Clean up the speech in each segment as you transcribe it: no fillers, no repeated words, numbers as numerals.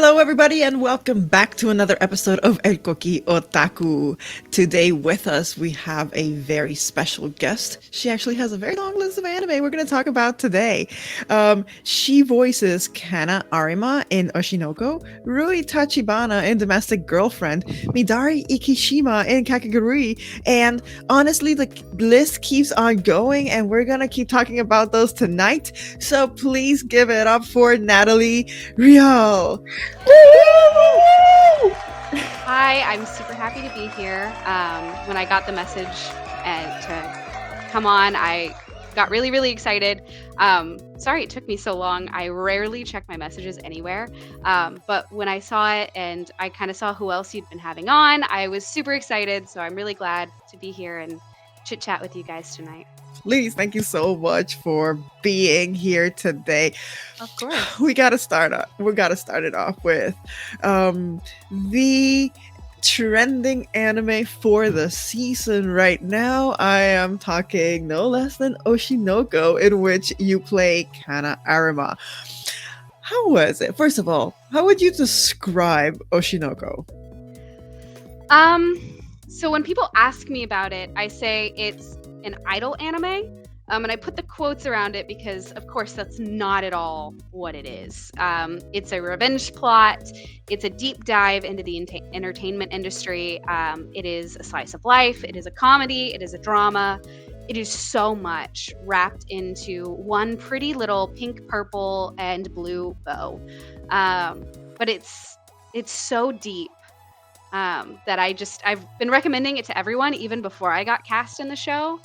Hello, everybody, and welcome back to another episode of El Koki Otaku. Today with us, we have a very special guest. She actually has a very long list of anime we're going to talk about today. She voices Kana Arima in Oshi No Ko, Rui Tashibana in Domestic Girlfriend, Midari Ikishima in Kakegurui, and honestly, the list keeps on going, and we're going to keep talking about those tonight. So please give it up for Natalie Rial. Hi, I'm super happy to be here. When I got the message to come on, I got really, really excited. Sorry it took me so long. I rarely check my messages anywhere. But when I saw it and I kind of saw who else you'd been having on, I was super excited. So I'm really glad to be here and chit chat with you guys tonight. Please, thank you so much for being here today. Of course. We gotta start it off with the trending anime for the season right now. I am talking no less than Oshi No Ko, in which you play Kana Arima. How was it? First of all, how would you describe Oshi No Ko? So when people ask me about it, I say it's an idol anime. And I put the quotes around it because, of course, that's not at all what it is. It's a revenge plot. It's a deep dive into the entertainment industry. It is a slice of life. It is a comedy. It is a drama. It is so much wrapped into one pretty little pink, purple, and blue bow. But it's so deep that I've been recommending it to everyone even before I got cast in the show.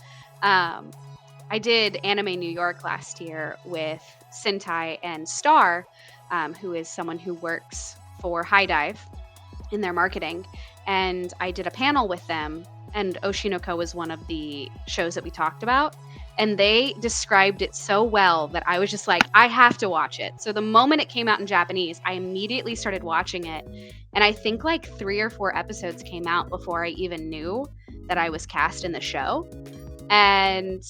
I did Anime New York last year with Sentai and Star, who is someone who works for HIDIVE in their marketing. And I did a panel with them, and Oshi No Ko was one of the shows that we talked about. And they described it so well that I was just like, I have to watch it. So the moment it came out in Japanese, I immediately started watching it. And I think like 3 or 4 episodes came out before I even knew that I was cast in the show. And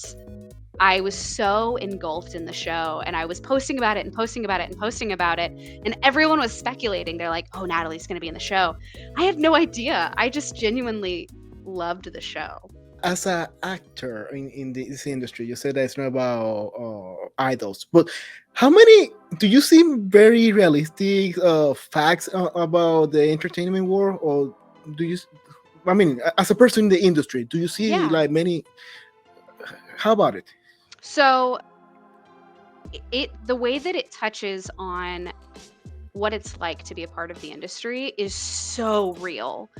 I was so engulfed in the show, and I was posting about it and posting about it and posting about it. And everyone was speculating. They're like, oh, Natalie's going to be in the show. I had no idea. I just genuinely loved the show. As an actor in this industry, you said that it's not about idols, but how many do you see very realistic facts about the entertainment world, or do you? I mean, as a person in the industry, do you see like many? How about it? So, the way that it touches on what it's like to be a part of the industry is so real.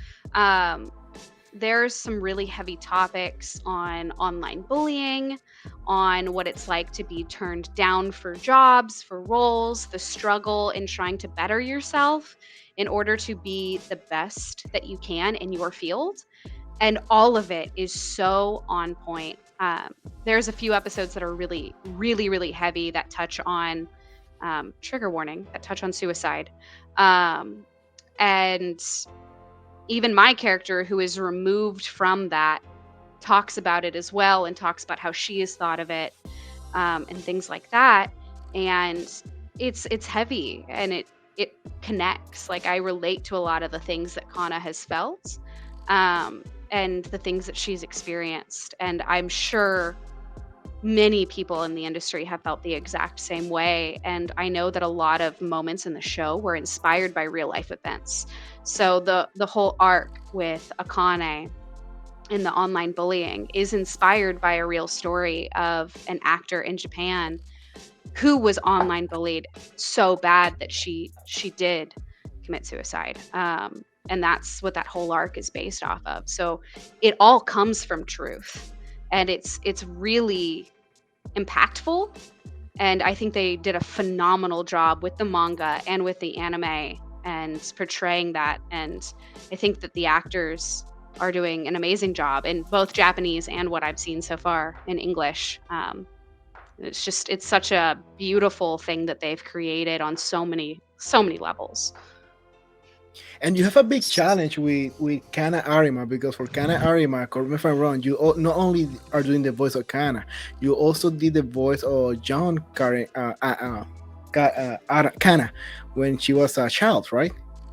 There's some really heavy topics on online bullying, on what it's like to be turned down for jobs, for roles, the struggle in trying to better yourself in order to be the best that you can in your field. And all of it is so on point. There's a few episodes that are really, really, really heavy that touch on trigger warning, that touch on suicide. And even my character, who is removed from that, talks about it as well, and talks about how she has thought of it, and things like that. And it's heavy, and it connects. Like, I relate to a lot of the things that Kana has felt, and the things that she's experienced. And I'm sure many people in the industry have felt the exact same way. And I know that a lot of moments in the show were inspired by real life events. So the whole arc with Akane and the online bullying is inspired by a real story of an actor in Japan who was online bullied so bad that she did commit suicide. And that's what that whole arc is based off of. So it all comes from truth, and it's really impactful. And I think they did a phenomenal job with the manga and with the anime and portraying that. And I think that the actors are doing an amazing job in both Japanese and what I've seen so far in English. It's such a beautiful thing that they've created on so many levels. And you have a big challenge with Kana Arima, because for Kana Arima, correct me if I'm wrong, you not only are doing the voice of Kana, you also did the voice of John Kana when she was a child, right?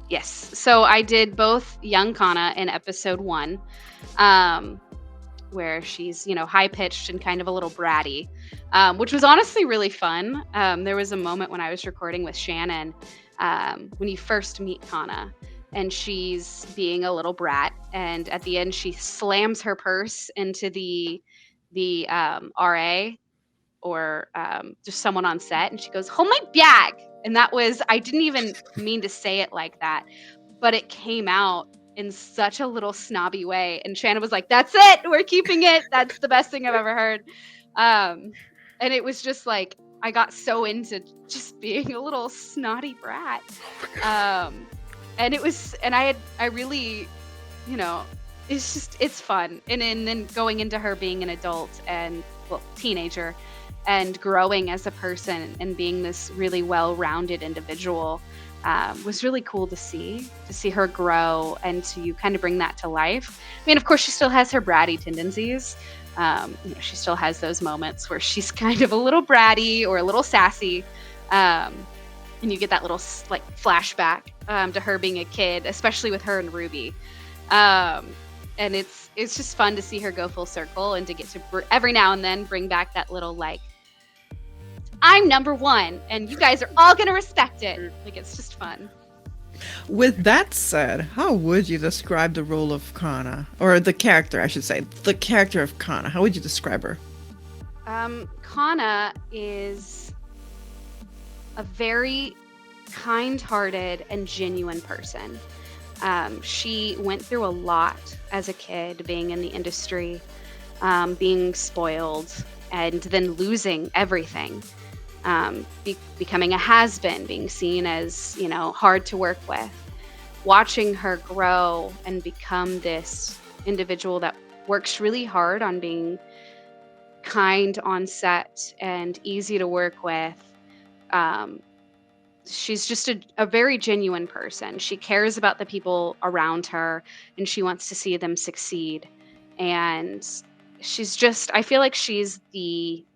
Yes. So I did both young Kana in episode 1, um, where she's, high pitched and kind of a little bratty, which was honestly really fun. There was a moment when I was recording with Shannon, when you first meet Kana, and she's being a little brat, and at the end she slams her purse into the RA, or just someone on set, and she goes, "Hold my bag," and that was, I didn't even mean to say it like that, but it came out in such a little snobby way, and Shannon was like, "That's it, we're keeping it. That's the best thing I've ever heard." Um, and it was just like, I got so into just being a little snotty brat. And it was, and I really, it's fun. And then going into her being an adult and, well, teenager, and growing as a person and being this really well-rounded individual, was really cool to see her grow and to kind of bring that to life. I mean, of course, she still has her bratty tendencies. She still has those moments where she's kind of a little bratty or a little sassy. And you get that little like flashback to her being a kid, especially with her and Ruby. And it's just fun to see her go full circle and to get to every now and then bring back that little like, I'm number one and you guys are all going to respect it. Like, it's just fun. With that said, how would you describe the role of Kana? Or the character, I should say. The character of Kana. How would you describe her? Kana is a very kind-hearted and genuine person. She went through a lot as a kid, being in the industry, being spoiled, and then losing everything. Becoming a has-been, being seen as, hard to work with. Watching her grow and become this individual that works really hard on being kind on set and easy to work with. She's just a very genuine person. She cares about the people around her and she wants to see them succeed. And I feel like she's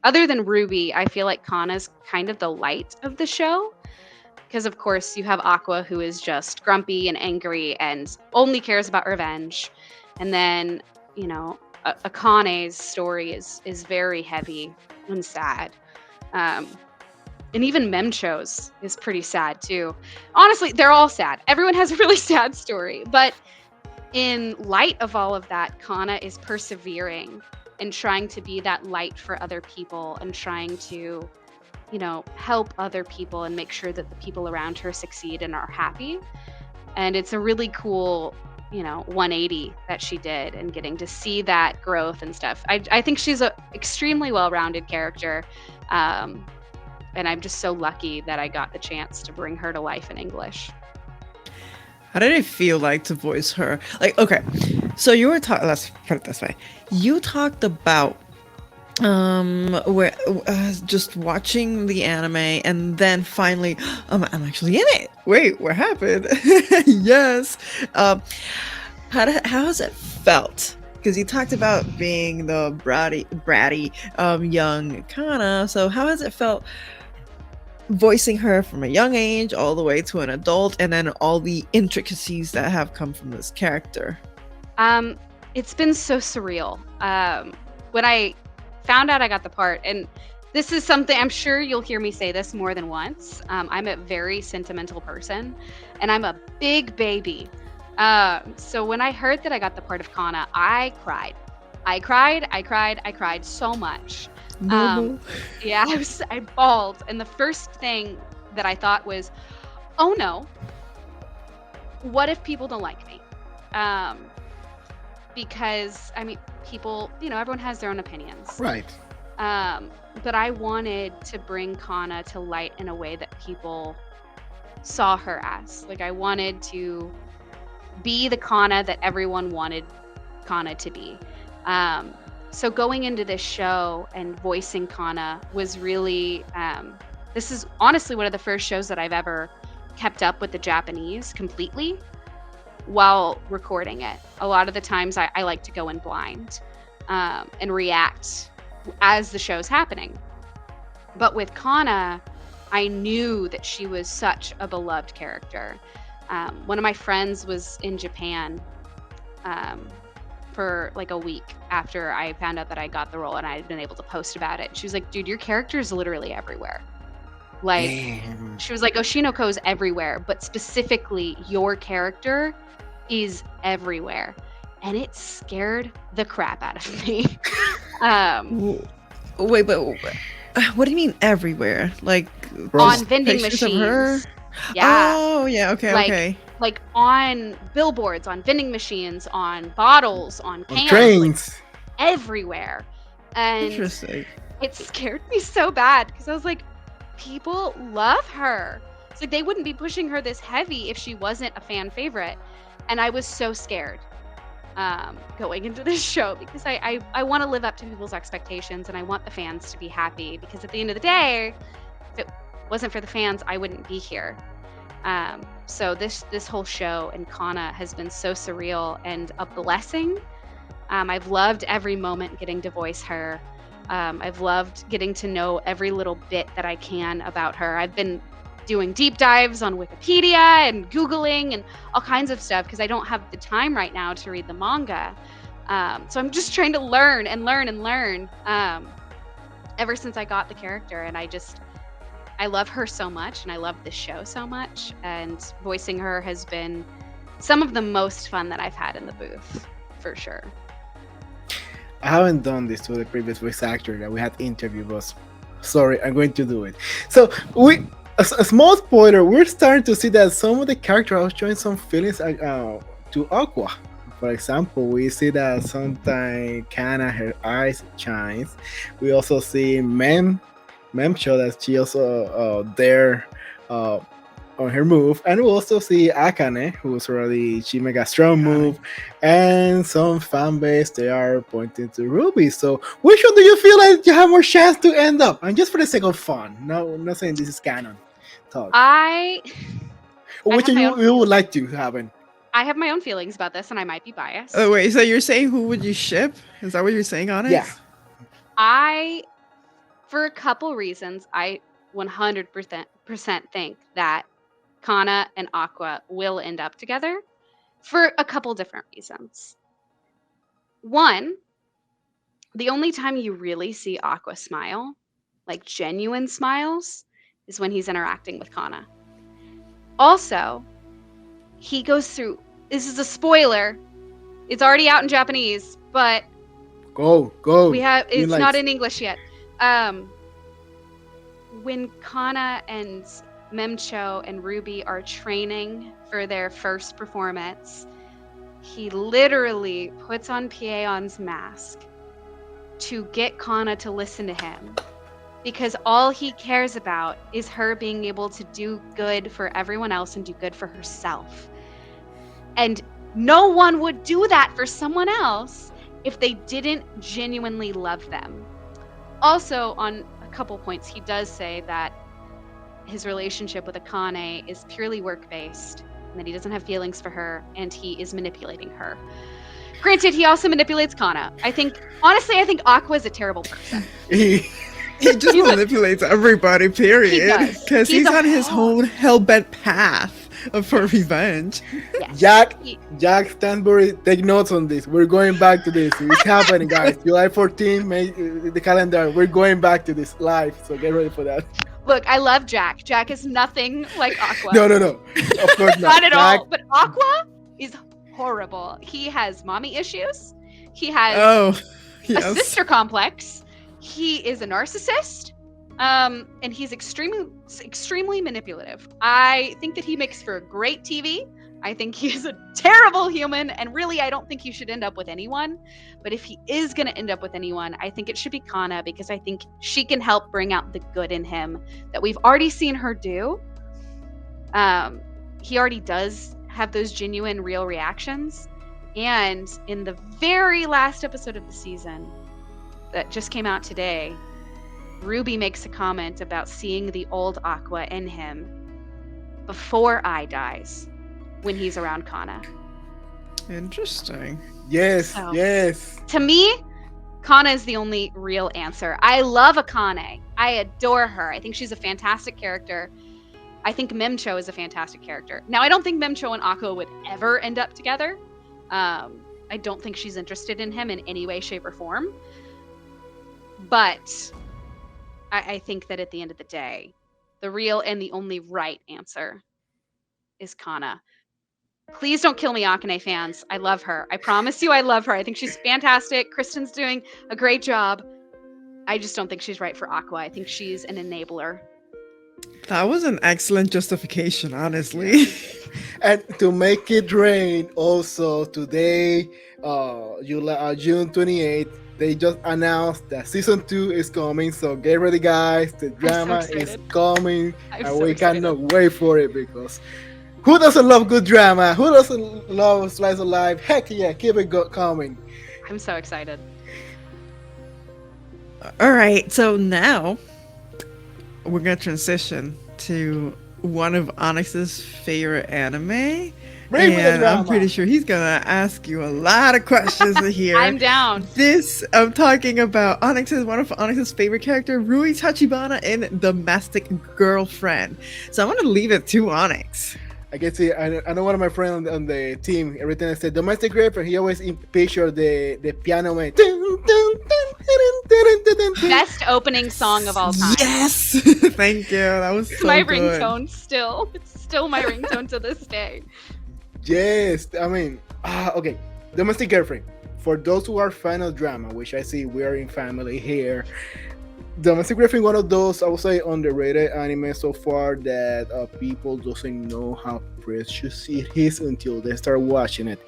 other than Ruby, I feel like Kana's kind of the light of the show. Because of course you have Aqua, who is just grumpy and angry and only cares about revenge. And then, Akane's story is very heavy and sad. And even Memcho's is pretty sad too. Honestly, they're all sad. Everyone has a really sad story. But in light of all of that, Kana is persevering and trying to be that light for other people and trying to, help other people and make sure that the people around her succeed and are happy. And it's a really cool, 180 that she did, and getting to see that growth and stuff. I think she's an extremely well-rounded character. And I'm just so lucky that I got the chance to bring her to life in English. How did it feel like to voice her? Like, okay, so you were talking, let's put it this way. You talked about where just watching the anime and then finally, I'm actually in it. Wait, what happened? Yes. How has it felt? Because you talked about being the bratty young Kana. So how has it felt voicing her from a young age all the way to an adult, and then all the intricacies that have come from this character? It's been so surreal. When I found out I got the part, and this is something I'm sure you'll hear me say this more than once. I'm a very sentimental person, and I'm a big baby. So when I heard that I got the part of Kana, I cried. I cried so much. Momo. Yeah, I bawled. And the first thing that I thought was, oh no, what if people don't like me? Because, people, everyone has their own opinions. Right. But I wanted to bring Kana to light in a way that people saw her as. Like, I wanted to be the Kana that everyone wanted Kana to be. So going into this show and voicing Kana was really, this is honestly one of the first shows that I've ever kept up with the Japanese completely while recording it. A lot of the times I like to go in blind and react as the show's happening. But with Kana, I knew that she was such a beloved character. One of my friends was in Japan for like a week after I found out that I got the role, and I had been able to post about it. She was like, dude, your character is literally everywhere. Like, Damn. she was like, Oshi No Ko is everywhere, but specifically your character is everywhere. And it scared the crap out of me. Wait, but what do you mean everywhere? Like On vending pictures of her? machines. Yeah. Oh, yeah. Okay. Like, okay. like on billboards, on vending machines, on bottles, on On cans, trains. like everywhere. And Interesting. it scared me so bad because I was like, people love her. It's like they wouldn't be pushing her this heavy if she wasn't a fan favorite. And I was so scared going into this show because I want to live up to people's expectations, and I want the fans to be happy, because at the end of the day, if it wasn't for the fans, I wouldn't be here. So this whole show and Kana has been so surreal and a blessing. I've loved every moment getting to voice her. I've loved getting to know every little bit that I can about her. I've been doing deep dives on Wikipedia and Googling and all kinds of stuff because I don't have the time right now to read the manga. So I'm just trying to learn and learn and learn ever since I got the character. And I love her so much, and I love this show so much. And voicing her has been some of the most fun that I've had in the booth, for sure. I haven't done this to the previous voice actor that we had interviewed, but sorry, I'm going to do it. So a small spoiler, we're starting to see that some of the characters are showing some feelings to Aqua. For example, we see that sometimes Kana, her eyes shines. We also see Mem show that she also there on her move, and we also see Akane, who's already she make a strong move, and some fan base they are pointing to Ruby. So which one do you feel like you have more chance to end up? And just for the sake of fun, no, I'm not saying this is canon talk. Or which you would like to happen? I have my own feelings about this, and I might be biased. Oh wait, so you're saying who would you ship? Is that what you're saying on it? Yeah. For a couple reasons, I 100% think that Kana and Aqua will end up together for a couple different reasons. One, the only time you really see Aqua smile, like genuine smiles, is when he's interacting with Kana. Also, he goes through, this is a spoiler, it's already out in Japanese, but go. It's not in English yet. When Kana and Memcho and Ruby are training for their first performance, he literally puts on Pieon's mask to get Kana to listen to him, because all he cares about is her being able to do good for everyone else and do good for herself. And no one would do that for someone else if they didn't genuinely love them. Also, on a couple points, he does say that his relationship with Akane is purely work-based, and that he doesn't have feelings for her, and he is manipulating her. Granted, he also manipulates Kana. Honestly, I think Aqua is a terrible person. He just manipulates everybody, period. Because he's on his whole hell-bent path for revenge. Yes. Jack Stanbury, take notes on this. We're going back to this. It's happening, guys. July 14th, the calendar. We're going back to this live, so get ready for that. Look, I love Jack. Jack is nothing like Aqua. No. Of course not. Not at all. But Aqua is horrible. He has mommy issues. He has a sister complex. He is a narcissist. And he's extremely manipulative. I think that he makes for a great TV. I think he's a terrible human, and really, I don't think he should end up with anyone. But if he is going to end up with anyone, I think it should be Kana, because I think she can help bring out the good in him that we've already seen her do. He already does have those genuine, real reactions. And in the very last episode of the season that just came out today, Ruby makes a comment about seeing the old Aqua in him before Ai dies, when he's around Kana. Interesting. Yes. To me, Kana is the only real answer. I love Akane. I adore her. I think she's a fantastic character. I think Memcho is a fantastic character. Now, I don't think Memcho and Akko would ever end up together. I don't think she's interested in him in any way, shape, or form. But I think that at the end of the day, the real and the only right answer is Kana. Please don't kill me, Akane fans. I love her. I promise you I love her. I think she's fantastic. Kristen's doing a great job. I just don't think she's right for Aqua. I think she's an enabler. That was an excellent justification, honestly. And to make it rain, also today, June 28th, they just announced that season 2 is coming. So get ready, guys. The drama is coming, and we cannot wait for it because who doesn't love good drama? Who doesn't love slice of life? Heck yeah, keep it coming. I'm so excited. All right, so now we're gonna transition to one of Onyx's favorite anime. And I'm pretty sure he's gonna ask you a lot of questions here. I'm down. I'm talking about one of Onyx's favorite character, Rui Tashibana in Domestic Girlfriend. So I'm gonna leave it to Onyx. I can see. I know one of my friends on the team. Every time I said domestic girlfriend, he always picture the piano man. Best opening song of all time. Yes, thank you. That was so my good. ringtone still. It's still my ringtone to this day. Yes, I mean, okay. Domestic girlfriend. For those who are fan of drama, which I see we are in family here. Domestic Girlfriend, one of those I would say underrated anime so far that people doesn't know how precious it is until they start watching it.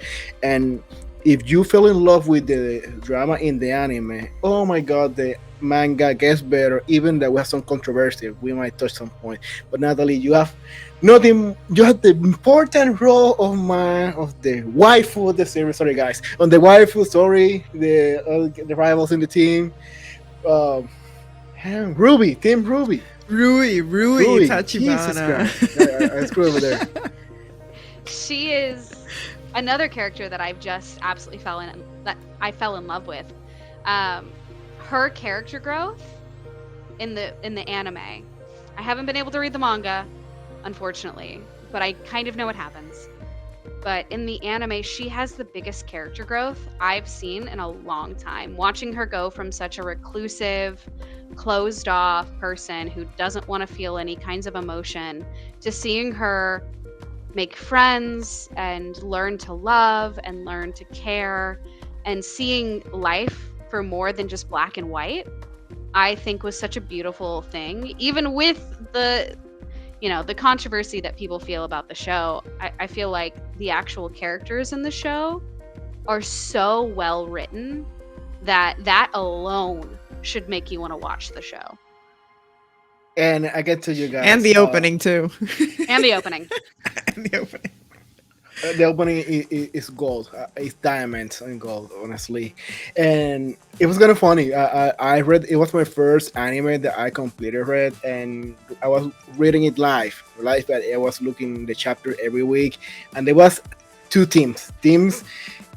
And if you fell in love with the drama in the anime, oh my god, the manga gets better. Even that we have some controversy, we might touch some point. But Natalie, you have the important role of the waifu of the series. Sorry guys, on the waifu. Sorry, the rivals in the team. Ruby, Team Ruby. Rui Tachibana. I screw over there. She is another character that I've just absolutely fell in love with. Her character growth in the anime. I haven't been able to read the manga, unfortunately, but I kind of know what happens. But in the anime, she has the biggest character growth I've seen in a long time. Watching her go from such a reclusive, closed off person who doesn't want to feel any kinds of emotion to seeing her make friends and learn to love and learn to care and seeing life for more than just black and white, I think was such a beautiful thing. Even with the controversy that people feel about the show, I feel like the actual characters in the show are so well written that alone should make you want to watch the show. And I get to you guys. And the opening too. And the opening. And the opening. The opening is gold. It's diamonds and gold, honestly. And it was kind of funny. I read, it was my first anime that I completed read, and I was reading it live. But I was looking the chapter every week, and there was two teams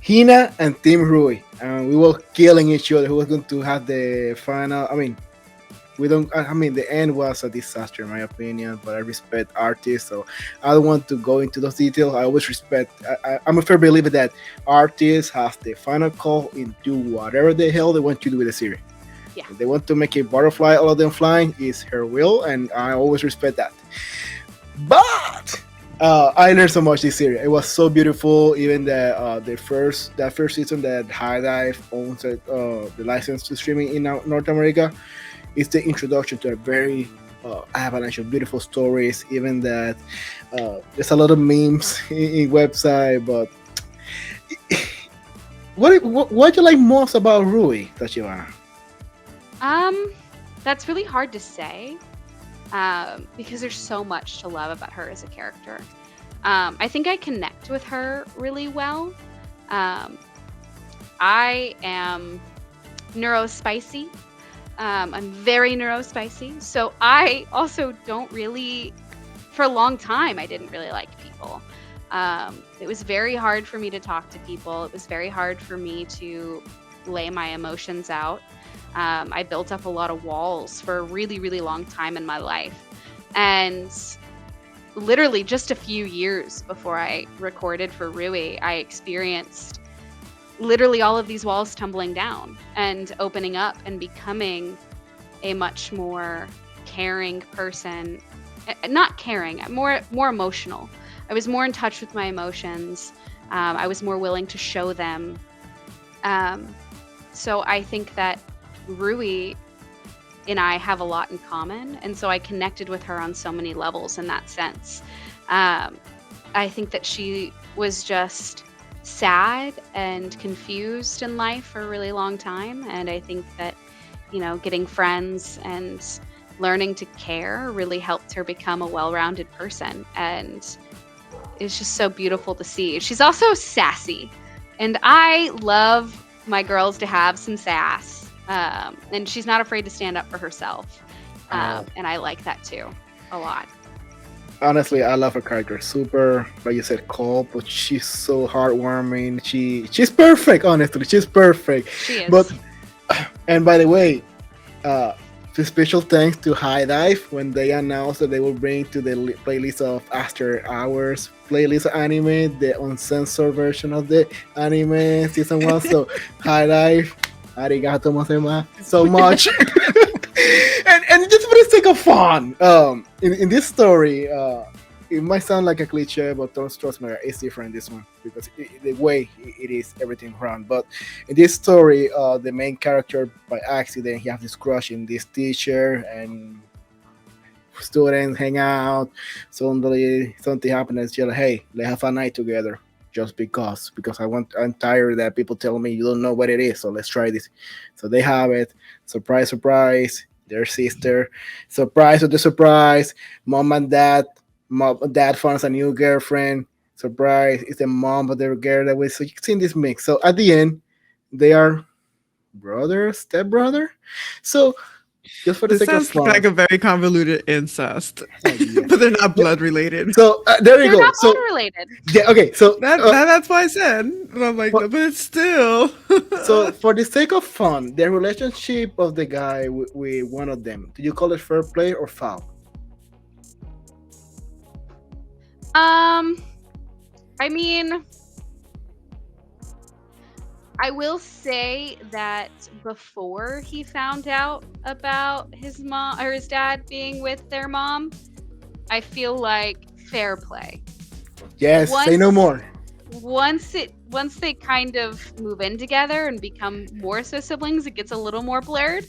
Hina and Team Rui, and we were killing each other. Who was going to have the final? The end was a disaster in my opinion, but I respect artists, so I don't want to go into those details. I always respect, I'm a fair believer that artists have the final call and do whatever the hell they want to do with the series. Yeah. If they want to make a butterfly, all of them flying, is her will, and I always respect that. But I learned so much this series. It was so beautiful. Even that first season that HIDIVE owns the license to streaming in North America. It's the introduction to a very avalanche of beautiful stories. Even that there's a lot of memes in website. But what do you like most about Rui, Tachibana? That's really hard to say because there's so much to love about her as a character. I think I connect with her really well. I am neurospicy. I'm very neurospicy. So I also don't really, for a long time, I didn't really like people. It was very hard for me to talk to people. It was very hard for me to lay my emotions out. I built up a lot of walls for a really, really long time in my life. And literally just a few years before I recorded for Rui, I experienced literally all of these walls tumbling down and opening up and becoming a much more caring person. Not caring, more emotional. I was more in touch with my emotions. I was more willing to show them. So I think that Rui and I have a lot in common, and so I connected with her on so many levels in that sense. I think that she was just sad and confused in life for a really long time, and I think that, you know, getting friends and learning to care really helped her become a well-rounded person, and it's just so beautiful to see. She's also sassy, and I love my girls to have some sass. And she's not afraid to stand up for herself. And I like that too, a lot. Honestly, I love her character. Super, like you said, cold, but she's so heartwarming. She's perfect. Honestly, she's perfect. She is. But and by the way, special thanks to HIDIVE when they announced that they will bring to the playlist of After Hours playlist anime the uncensored version of the anime season 1. So HIDIVE, arigato gozaimasu so much. and just for the sake of fun, in this story, it might sound like a cliche, but don't trust me, it's different this one because the way it is everything around. But in this story, the main character by accident he has this crush in this teacher, and students hang out. Suddenly something happens. And she's like, "Hey, let's have a night together." Just because I'm tired that people tell me you don't know what it is, so let's try this. So they have it. Surprise, surprise. Their sister. Surprise with the surprise. Mom and dad finds a new girlfriend. Surprise, it's the mom of their girl that was. So you can see this mix. So at the end, they are brother, stepbrother. So just for the This sake of sounds fun, like a very convoluted incest, yeah. but they're not blood related. So there you They're go. not So unrelated. yeah, okay. So That's why I said. And I'm like, But- but it's still. so for the sake of fun, the relationship of the guy with one of them, do you call it fair play or foul? I mean, I will say that before he found out about his mom or his dad being with their mom, I feel like fair play. Yes, say no more. Once they kind of move in together and become more so siblings, it gets a little more blurred.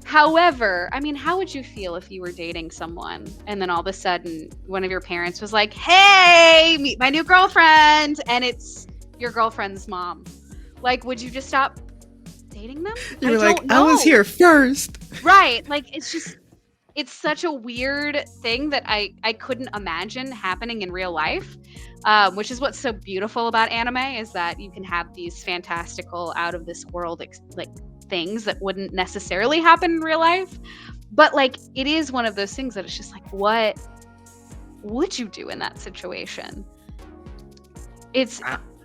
However, I mean, how would you feel if you were dating someone and then all of a sudden one of your parents was like, "Hey, meet my new girlfriend," and it's your girlfriend's mom? Like, would you just stop dating them? You were don't like, I was know. here first. Right. Like, it's such a weird thing that I couldn't imagine happening in real life, which is what's so beautiful about anime, is that you can have these fantastical, out of this world like things that wouldn't necessarily happen in real life. But like, it is one of those things that it's just like, what would you do in that situation?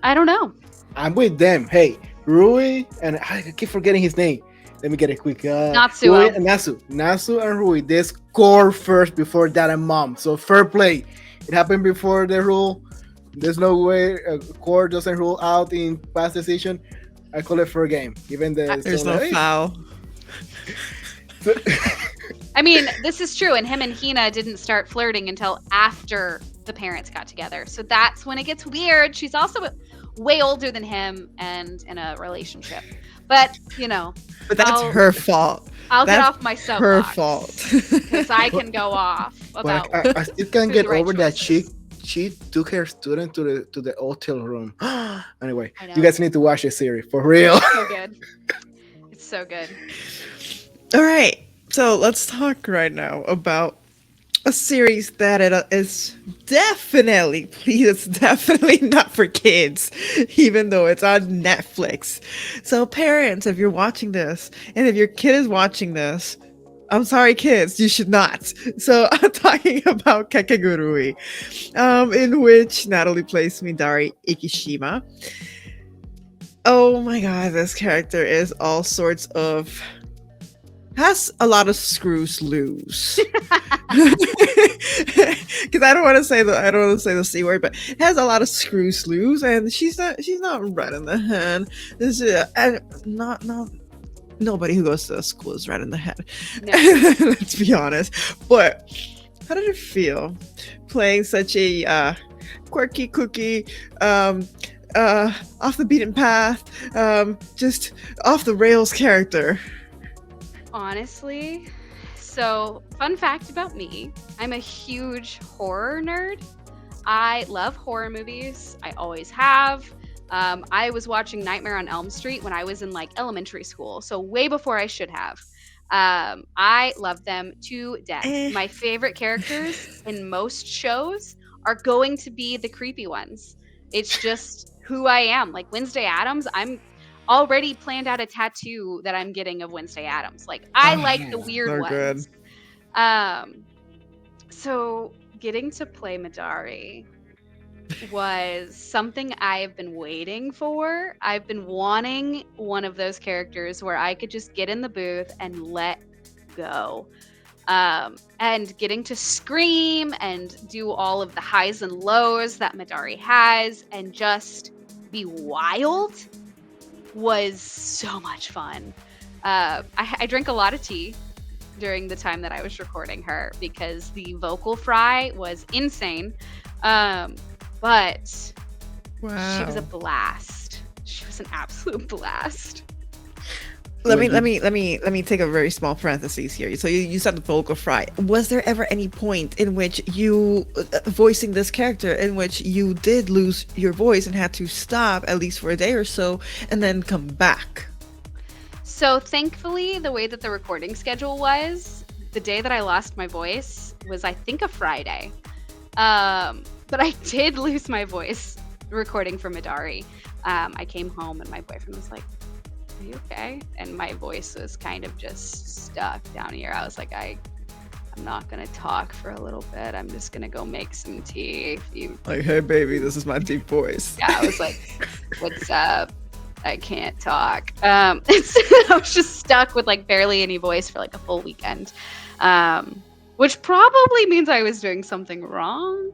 I don't know. I'm with them. Hey, Rui, and I keep forgetting his name. Let me get it quick. Natsuo. Rui and Nasu and Rui, they score first before dad and mom. So fair play. It happened before the rule. There's no way a court doesn't rule out in past decision. I call it fair game. Even There's no foul. I mean, this is true, and him and Hina didn't start flirting until after the parents got together. So that's when it gets weird. She's also way older than him and in a relationship. But, you know. But that's her fault. I'll That's get off my soapbox. her fault. Because I can go off about. I still can't get the right over that choices. she took her student to the hotel room. Anyway, I know. you guys need to watch this series for real. So good. It's so good. All right. So let's talk right now about a series that is definitely, please, it's definitely not for kids, even though it's on Netflix. So parents, if you're watching this, and if your kid is watching this, I'm sorry, kids, you should not. So I'm talking about Kakegurui, in which Natalie plays Midari Ikishima. Oh my god, this character is all sorts of has a lot of screws loose. Because I don't want to say the c word, but has a lot of screws loose, and she's not right in the head. And not nobody who goes to school is right in the head. No. Let's be honest. But how did it feel playing such a quirky cookie, off the beaten path, just off the rails character? Honestly, so fun fact about me, I'm a huge horror nerd. I love horror movies. I always have. I was watching Nightmare on Elm Street when I was in like elementary school, so way before I should have. I love them to death. My favorite characters in most shows are going to be the creepy ones. It's just who I am. Like Wednesday Addams, I'm already planned out a tattoo that I'm getting of Wednesday Addams. Like I like the weird so ones. good. So getting to play Midari was something I've been waiting for. I've been wanting one of those characters where I could just get in the booth and let go. And getting to scream and do all of the highs and lows that Midari has and just be wild was so much fun. I drank a lot of tea during the time that I was recording her because the vocal fry was insane. But Wow. she was a blast. She was an absolute blast. Let me take a very small parenthesis here. So you said the vocal fry. Was there ever any point in which you voicing this character in which you did lose your voice and had to stop at least for a day or so and then come back? So thankfully, the way that the recording schedule was, the day that I lost my voice was I think a Friday. But I did lose my voice recording for Midari. I came home and my boyfriend was like, "Are you okay?" And my voice was kind of just stuck down here. I was like, I'm not gonna talk for a little bit. I'm just gonna go make some tea. Like, hey baby, this is my deep voice. Yeah, I was like, "What's up? I can't talk." I was just stuck with like barely any voice for like a full weekend, which probably means I was doing something wrong,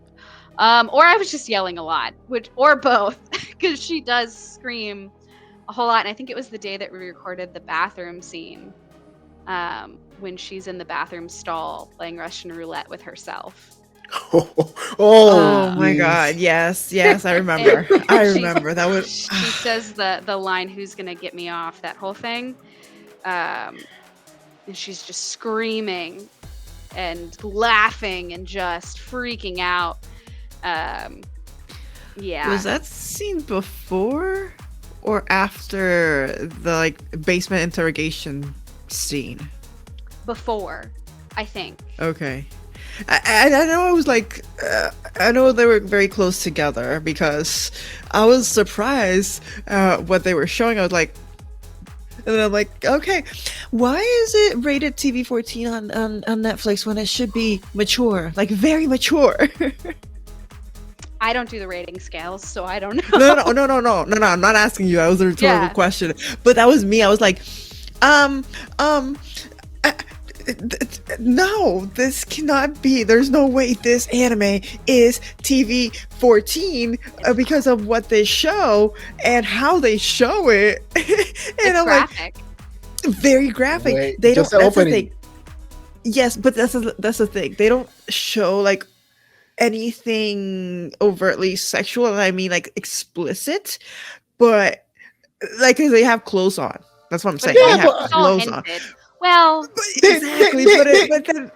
or I was just yelling a lot, or both, because she does scream a whole lot. And I think it was the day that we recorded the bathroom scene, when she's in the bathroom stall playing Russian roulette with herself. Oh my god, yes, I remember. I remember. That was she says the line, "Who's gonna get me off?" That whole thing. And she's just screaming and laughing and just freaking out. Yeah. Was that scene before or after the like basement interrogation scene? Before, I think. Okay. I know I was like, I know they were very close together because I was surprised what they were showing. I was like, and then I'm like, okay, why is it rated TV 14 on Netflix when it should be mature, like very mature? I don't do the rating scales, so I don't know. No. I'm not asking you. That was a rhetorical question, but that was me. I was like, no, this cannot be. There's no way this anime is TV 14 because of what they show and how they show it. And it's I'm graphic. like, very graphic. Wait, they don't. just the That's the opening. thing. Yes, but that's the thing. They don't show like anything overtly sexual, and I mean like explicit, but like they have clothes on. That's what I'm saying. yeah, They have but- It's all clothes on. hinted. Well, Exactly, but then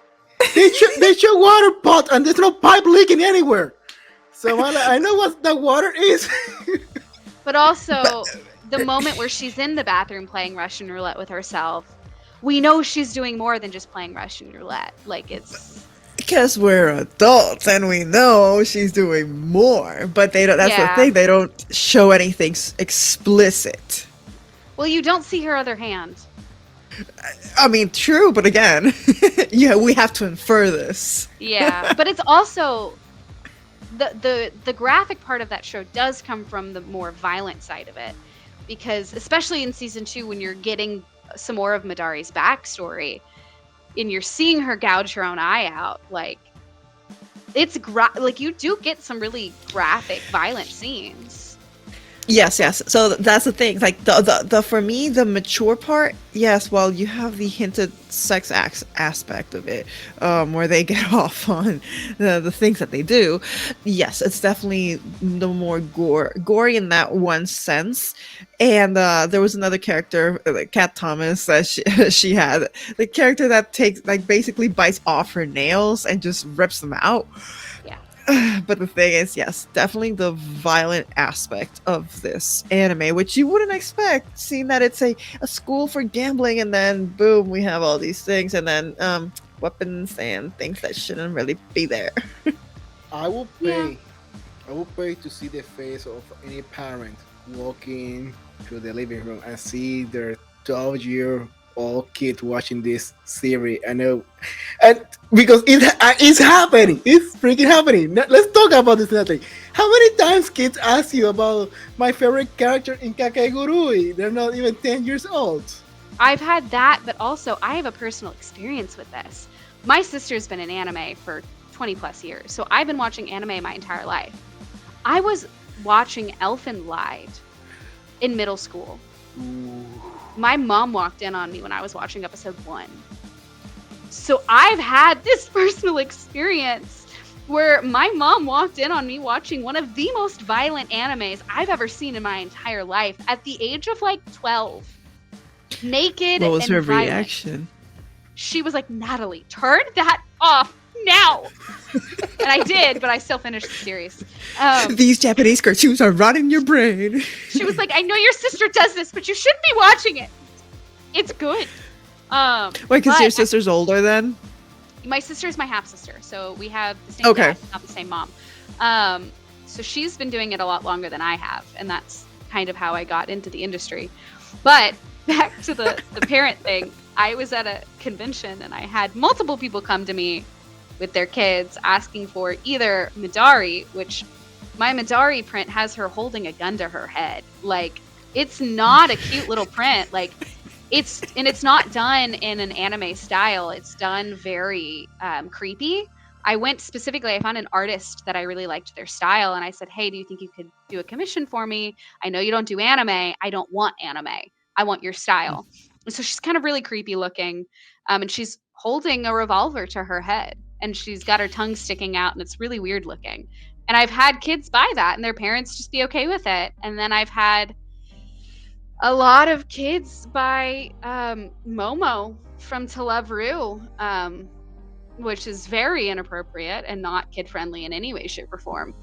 They show water pot and there's no pipe leaking anywhere. So I know what the water is. but also the moment where she's in the bathroom playing Russian roulette with herself, we know she's doing more than just playing Russian roulette. Like it's because we're adults and we know she's doing more, but they don't. That's the thing. They don't show anything explicit. well, you don't see her other hand. I mean, true, but again, yeah, we have to infer this. Yeah, but it's also the graphic part of that show does come from the more violent side of it, because especially in season 2, when you're getting some more of Midari's backstory and you're seeing her gouge her own eye out, like it's like you do get some really graphic, violent scenes. Yes, yes. So that's the thing. Like the for me, the mature part, yes, while you have the hinted sex aspect of it, where they get off on the things that they do, yes, it's definitely the more gory in that one sense. And there was another character, like Cat Thomas, that she had the character that takes, like, basically bites off her nails and just rips them out. But the thing is, yes, definitely the violent aspect of this anime, which you wouldn't expect, seeing that it's a school for gambling, and then boom, we have all these things, and then weapons and things that shouldn't really be there. I will pay. I will pay to see the face of any parent walking through the living room and see their 12-year-old kid watching this series. I know, and because it's happening, it's freaking happening. Let's talk about this, Natalie. How many times kids ask you about my favorite character in Kakegurui? They're not even 10 years old. I've had that, but also I have a personal experience with this. My sister's been in anime for 20 plus years, so I've been watching anime my entire life. I was watching Elfen Lied in middle school. Ooh. My mom walked in on me when I was watching episode 1. So I've had this personal experience where my mom walked in on me watching one of the most violent animes I've ever seen in my entire life at the age of like 12. Naked. What was and her violent. reaction? She was like, Natalie, turn that off now. And I did, but I still finished the series. These Japanese cartoons are rotting your brain. She was like, I know your sister does this, but you shouldn't be watching it. It's good. Wait, because your sister's older then? My sister's my half sister, so we have the same dad, not the same mom. So she's been doing it a lot longer than I have, and that's kind of how I got into the industry. But back to the parent thing, I was at a convention and I had multiple people come to me with their kids asking for either Midari, which my Midari print has her holding a gun to her head. Like, it's not a cute little print. Like, it's not done in an anime style. It's done very creepy. I found an artist that I really liked their style, and I said, hey, do you think you could do a commission for me? I know you don't do anime. I don't want anime. I want your style. And so she's kind of really creepy looking, and she's holding a revolver to her head, and she's got her tongue sticking out, and it's really weird looking. And I've had kids buy that, and their parents just be okay with it. And then I've had a lot of kids buy Momo from To Love Ru, which is very inappropriate and not kid-friendly in any way, shape, or form.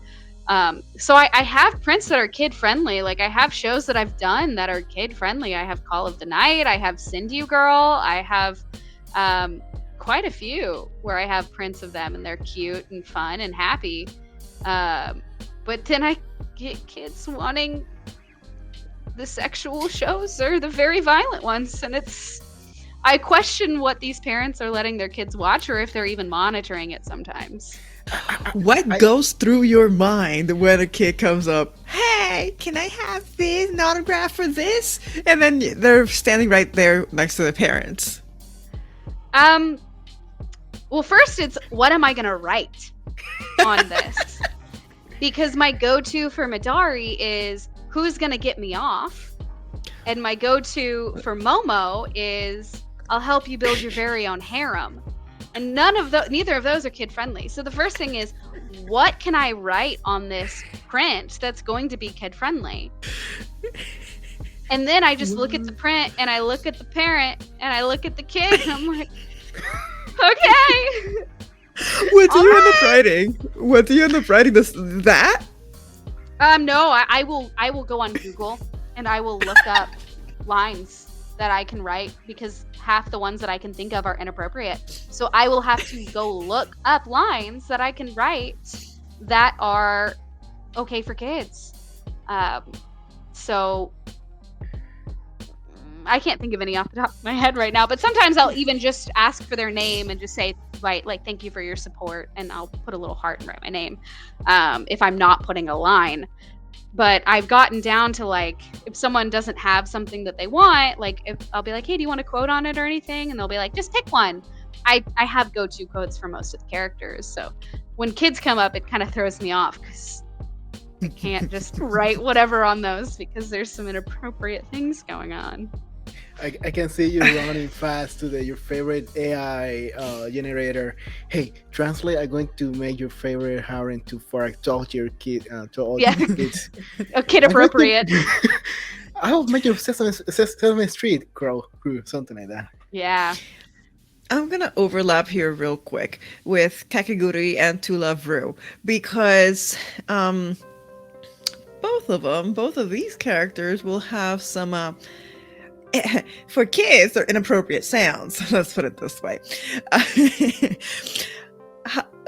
So I have prints that are kid-friendly. Like, I have shows that I've done that are kid-friendly. I have Call of the Night. I have Send You Girl. I have quite a few where I have prints of them, and they're cute and fun and happy. But then I get kids wanting the sexual shows or the very violent ones, and I question what these parents are letting their kids watch, or if they're even monitoring it sometimes. What goes through your mind when a kid comes up, hey, can I have this, an autograph for this? And then they're standing right there next to the parents. Well, first it's, what am I going to write on this? Because my go-to for Midari is, who's going to get me off? And my go-to for Momo is, I'll help you build your very own harem. And neither of those are kid-friendly. So the first thing is, what can I write on this print that's going to be kid-friendly? And then I just look at the print, and I look at the parent, and I look at the kid, and I'm like, okay. What do you end up writing? What do you end up writing? That? No, I will go on Google, and I will look up lines that I can write, because half the ones that I can think of are inappropriate. So I will have to go look up lines that I can write that are okay for kids. So I can't think of any off the top of my head right now, but sometimes I'll even just ask for their name and just say, right, like, thank you for your support, and I'll put a little heart and write my name, if I'm not putting a line. But I've gotten down to like, if someone doesn't have something that they want, like if I'll be like, hey, do you want a quote on it or anything? And they'll be like, just pick one. I have go-to quotes for most of the characters. So when kids come up, it kind of throws me off because I can't just write whatever on those because there's some inappropriate things going on. I can see you running fast to your favorite AI generator. Hey, translate. I'm going to make your favorite harem to for your kid to all Yeah. your kids. A kid appropriate. I'll make your Sesame Street crew, something like that. Yeah. I'm going to overlap here real quick with Kakegurui and To Love Ru because both of these characters will have some for kids, they're inappropriate sounds. Let's put it this way.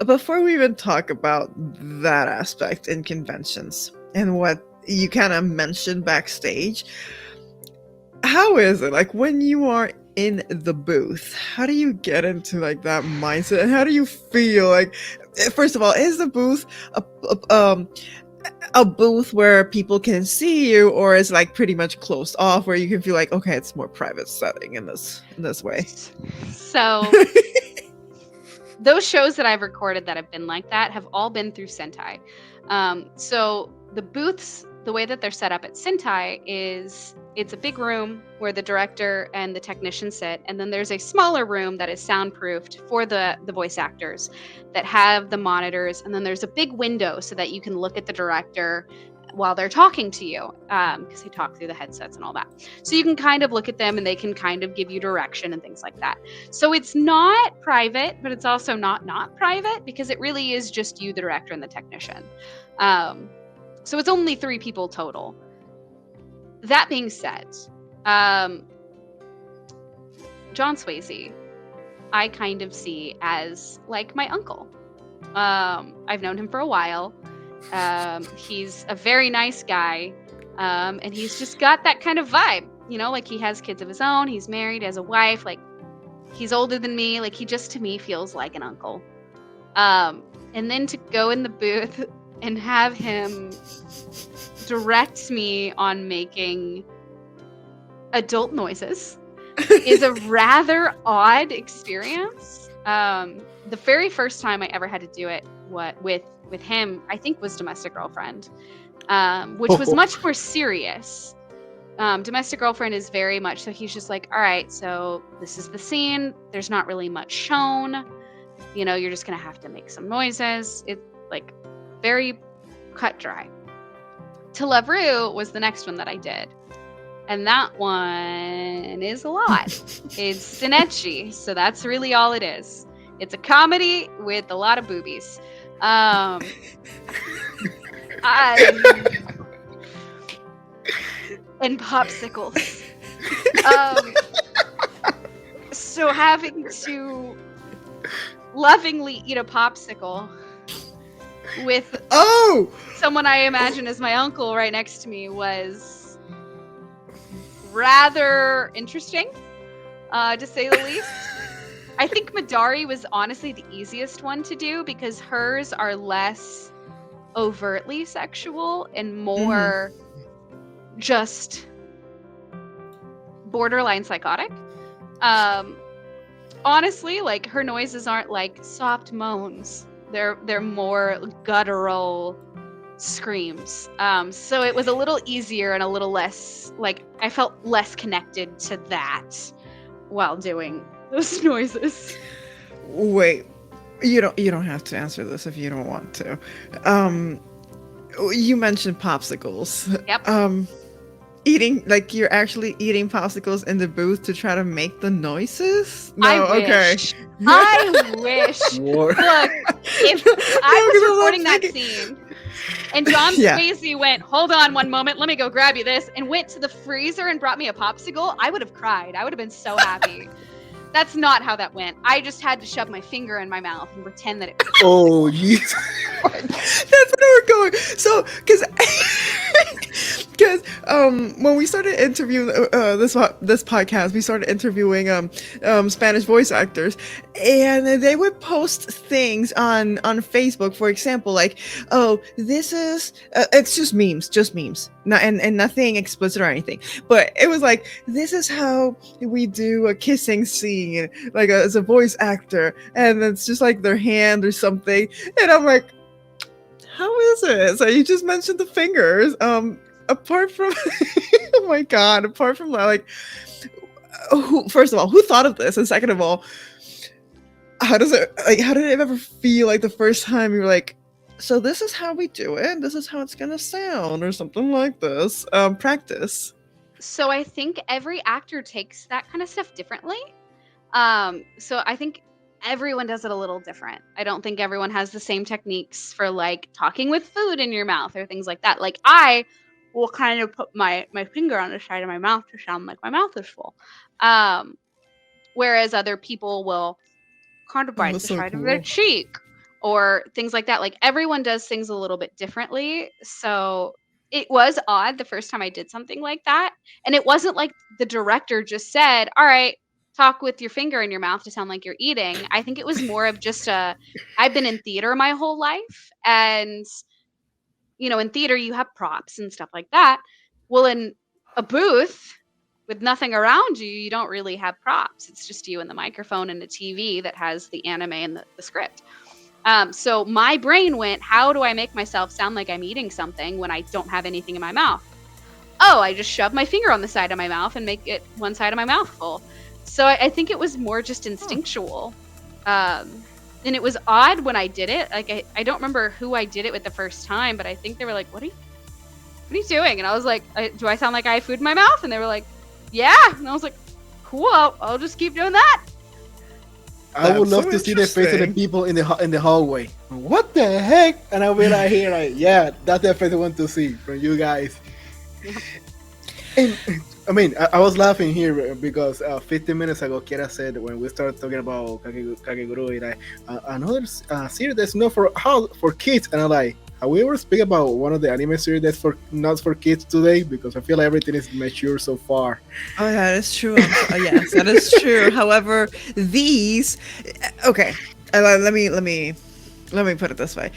Before we even talk about that aspect in conventions and what you kind of mentioned backstage, how is it like when you are in the booth? How do you get into like that mindset? And how do you feel? Like, first of all, is the booth a booth where people can see you, or is like pretty much closed off where you can feel like, okay, it's more private setting in this way? So those shows that I've recorded that have been like that have all been through Sentai. So the booths, the way that they're set up at Sentai is it's a big room where the director and the technician sit, and then there's a smaller room that is soundproofed for the voice actors that have the monitors, and then there's a big window so that you can look at the director while they're talking to you, because they talk through the headsets and all that. So you can kind of look at them and they can kind of give you direction and things like that. So it's not private, but it's also not private because it really is just you, the director, and the technician. So it's only 3 people total. That being said, John Swayze, I kind of see as like my uncle. I've known him for a while. He's a very nice guy, and he's just got that kind of vibe, you know, like he has kids of his own, he's married, has a wife, like he's older than me, like he just to me feels like an uncle. And then to go in the booth and have him direct me on making adult noises is a rather odd experience. The very first time I ever had to do it with him, I think, was Domestic Girlfriend, which was much more serious. Domestic Girlfriend is very much so he's just like, all right, so this is the scene. There's not really much shown. You know, you're just going to have to make some noises. It's like very cut dry. To Love Ru was the next one that I did. And that one is a lot. It's an ecchi, so that's really all it is. It's a comedy with a lot of boobies. And popsicles. So having to lovingly eat a popsicle with someone I imagine as my uncle right next to me was rather interesting, to say the least. I think Midari was honestly the easiest one to do because hers are less overtly sexual and more just borderline psychotic. Honestly, like her noises aren't like soft moans. They're more guttural screams. So it was a little easier and a little less, like, I felt less connected to that while doing those noises. Wait, you don't have to answer this if you don't want to. You mentioned popsicles. Yep. Eating, like you're actually eating popsicles in the booth to try to make the noises? No, I wish. I wish. Look, if I was recording that scene and John Swayze went, hold on one moment, let me go grab you this, and went to the freezer and brought me a popsicle, I would have cried. I would have been so happy. That's not how that went. I just had to shove my finger in my mouth and pretend that it was. Oh, jeez. That's where we're going. So, because Because when we started interviewing this podcast, we started interviewing Spanish voice actors, and they would post things on Facebook, for example, like, oh, this is it's just memes, not and nothing explicit or anything, but it was like, this is how we do a kissing scene, like as a voice actor, and it's just like their hand or something, and I'm like, how is it? So you just mentioned the fingers. Apart from, oh my god, apart from like, who, first of all, who thought of this, and second of all, how does it like? How did it ever feel like the first time you were like, so this is how we do it. This is how it's gonna sound, or something like this. Practice. So I think every actor takes that kind of stuff differently. So I think everyone does it a little different. I don't think everyone has the same techniques for like talking with food in your mouth or things like that. Like I will kind of put my finger on the side of my mouth to sound like my mouth is full. Whereas other people will kind of Oh, bite that's the so side of their cool. cheek or things like that. Like everyone does things a little bit differently. So it was odd the first time I did something like that. And it wasn't like the director just said, all right, talk with your finger in your mouth to sound like you're eating. I think it was more of just I've been in theater my whole life. And, you know, in theater, you have props and stuff like that. Well, in a booth, with nothing around you, you don't really have props. It's just you and the microphone and a TV that has the anime and the script. So my brain went, how do I make myself sound like I'm eating something when I don't have anything in my mouth? Oh, I just shove my finger on the side of my mouth and make it one side of my mouth full. So I think it was more just instinctual. And it was odd when I did it. Like I don't remember who I did it with the first time, but I think they were like, what are you doing? And I was like, do I sound like I have food in my mouth? And they were like, yeah. And I was like, cool, I'll just keep doing that. I would That's love so to see the face of the interesting. people in the hallway. What the heck? And I'll be like here, like, yeah, that's the face I want to see from you guys. Yep. And I mean, I was laughing here because 15 minutes ago, Kira said when we started talking about Kakegurui, like another series that's not for kids, and I'm like, have we ever speak about one of the anime series that's for not for kids today? Because I feel like everything is mature so far. Oh, that is true. Yes, that is true. However, these, okay, let me put it this way.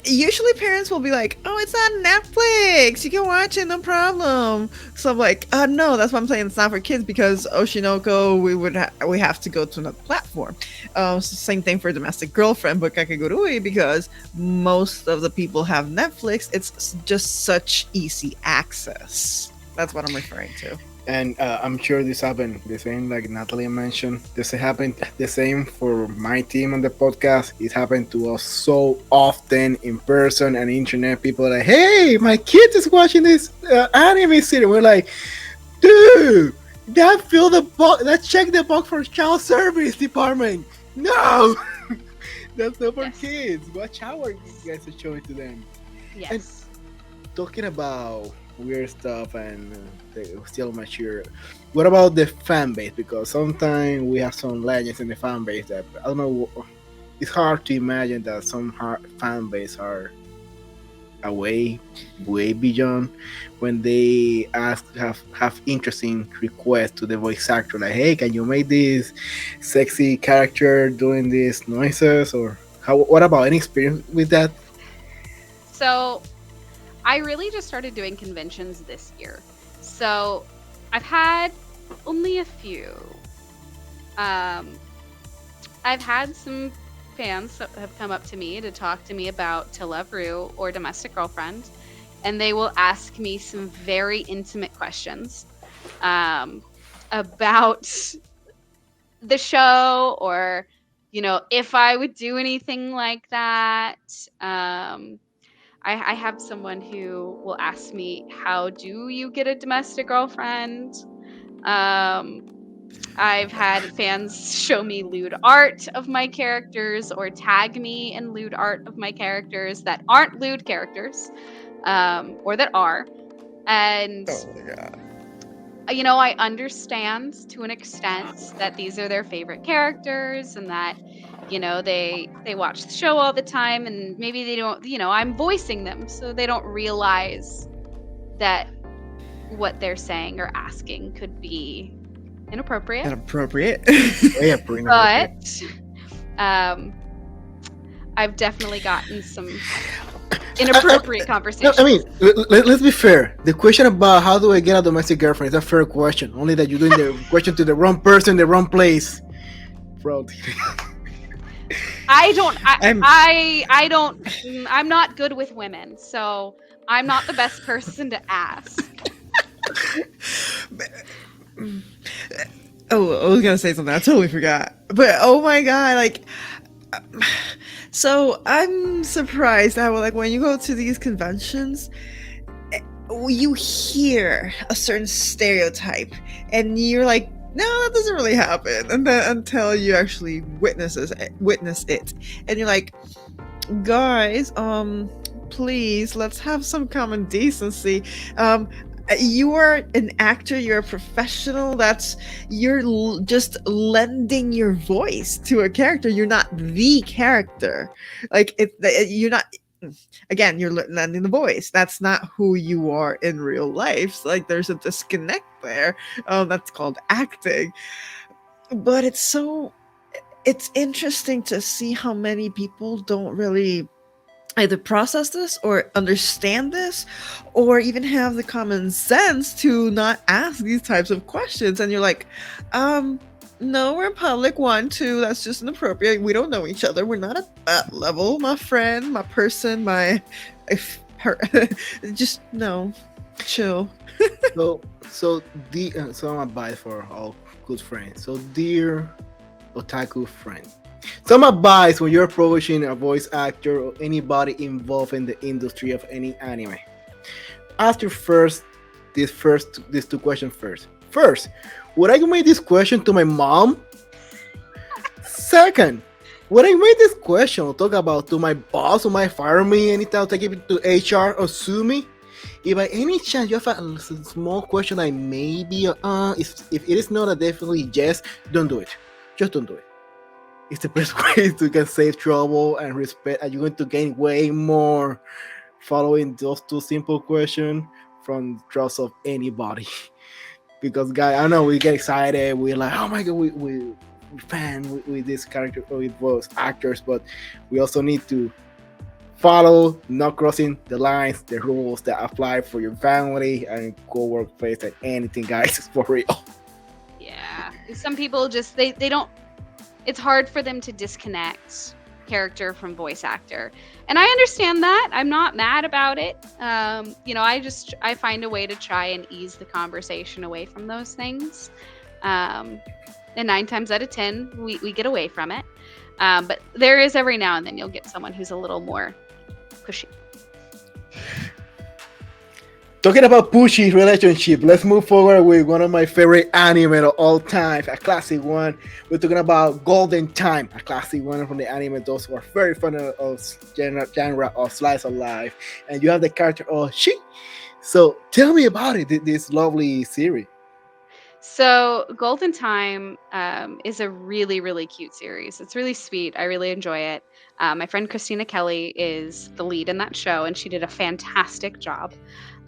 Usually parents will be like, oh, it's on Netflix, you can watch it, no problem. So I'm like, no, that's why I'm saying it's not for kids, because Oshi No Ko, we have to go to another platform. Same thing for Domestic Girlfriend, but Kakegurui, because most of the people have Netflix, it's just such easy access. That's what I'm referring to. And I'm sure this happened the same, like Natalie mentioned. This happened the same for my team on the podcast. It happened to us so often in person and internet. People are like, "Hey, my kid is watching this anime series." We're like, "Dude, that fill the box. That check the box for child service department." No, that's not for Yes. kids. Watch out what you guys are showing to them. Yes. Talking about weird stuff and still mature. What about the fan base? Because sometimes we have some legends in the fan base that I don't know. It's hard to imagine that some fan base are away, way beyond when they have interesting requests to the voice actor, like, "Hey, can you make this sexy character doing these noises?" Or how? What about any experience with that? So I really just started doing conventions this year. So I've had only a few. I've had some fans that have come up to me to talk to me about To Love Rue or Domestic Girlfriend, and they will ask me some very intimate questions about the show, or if I would do anything like that. I have someone who will ask me, how do you get a domestic girlfriend? I've had fans show me lewd art of my characters or tag me in lewd art of my characters that aren't lewd characters, or that are. And, Oh my god. I understand to an extent that these are their favorite characters and that, they watch the show all the time, and maybe they don't, I'm voicing them, so they don't realize that what they're saying or asking could be inappropriate. Inappropriate. Yeah, pretty inappropriate. But I've definitely gotten some inappropriate No, conversations. I mean, let's be fair. The question about how do I get a domestic girlfriend is a fair question. Only that you're doing the question to the wrong person, the wrong place. Bro. I'm not good with women, so I'm not the best person to ask. Oh, I was gonna say something. I totally forgot. But oh my god, like, so I'm surprised how, like, when you go to these conventions, you hear a certain stereotype, and you're like, no, that doesn't really happen, and then until you actually witness it, and you're like, guys, please, let's have some common decency. You are an actor, you're a professional. You're just lending your voice to a character. You're not the character. Like, you're not. Again, you're lending the voice. That's not who you are in real life. So, like, there's a disconnect there. That's called acting. But it's interesting to see how many people don't really either process this or understand this, or even have the common sense to not ask these types of questions. And you're like, no, we're in public. 1, 2, that's just inappropriate. We don't know each other. We're not at that level. My friend, my person, just no, chill. So some advice for all good friends. So, dear otaku friend, some advice when you're approaching a voice actor or anybody involved in the industry of any anime. Ask these 2 questions first. First, would I make this question to my mom? Second, would I make this question or talk about to my boss who might fire me anytime, take it to HR or sue me? If by any chance you have a small question like maybe if it is not a definitely yes, don't do it. Just don't do it. It's the best way to get save trouble and respect, and you're going to gain way more following those 2 simple questions from trust of anybody. Because, guys, I know we get excited, we're like, oh my god, we fan with this character, with both actors, but we also need to follow, not crossing the lines, the rules that apply for your family and co-workplace and anything, guys. It's for real. Yeah, some people just they don't. It's hard for them to disconnect character from voice actor, and I understand that. I'm not mad about it. I find a way to try and ease the conversation away from those things, and 9 times out of 10 we get away from it. But there is every now and then you'll get someone who's a little more pushy. Talking about pushy relationship, let's move forward with one of my favorite anime of all time, a classic one. We're talking about Golden Time, a classic one from the anime. Those who are very fond of genre of slice of life, and you have the character Oshi. So tell me about it, this lovely series. So Golden Time is a really, really cute series. It's really sweet. I really enjoy it. My friend Christina Kelly is the lead in that show, and she did a fantastic job.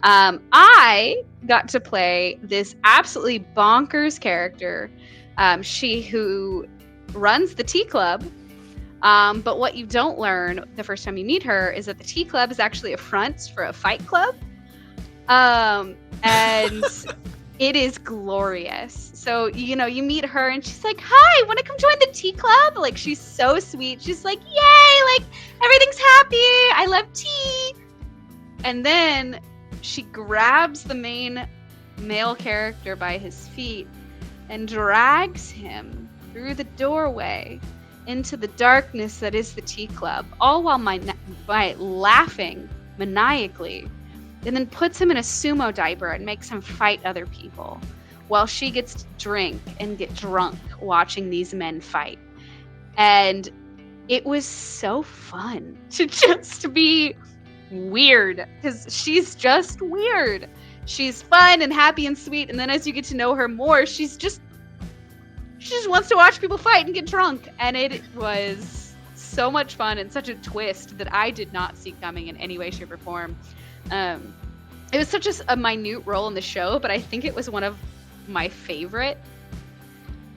I got to play this absolutely bonkers character, she who runs the tea club. But what you don't learn the first time you meet her is that the tea club is actually a front for a fight club. And it is glorious. So, you meet her and she's like, hi, want to come join the tea club? Like, she's so sweet. She's like, yay, like, everything's happy. I love tea. And then she grabs the main male character by his feet and drags him through the doorway into the darkness that is the tea club, all while by laughing maniacally, and then puts him in a sumo diaper and makes him fight other people while she gets to drink and get drunk watching these men fight. And it was so fun to just be weird, because she's just weird. She's fun and happy and sweet, and then as you get to know her more, she just wants to watch people fight and get drunk. And it was so much fun and such a twist that I did not see coming in any way, shape, or form. it was such a minute role in the show, but I think it was one of my favorite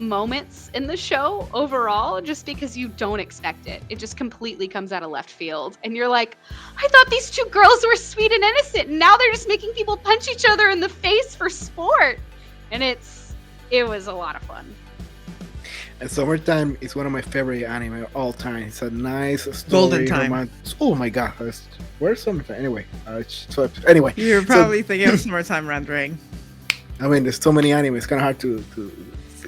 moments in the show overall, just because you don't expect it. It just completely comes out of left field. And you're like, I thought these two girls were sweet and innocent, and now they're just making people punch each other in the face for sport. And it was a lot of fun. And Summertime is one of my favorite anime of all time. It's a nice story. Golden Time. Oh my god, where's Summertime? Anyway, anyway. You're probably thinking of Summertime Rendering. I mean, there's so many anime. It's kind of hard to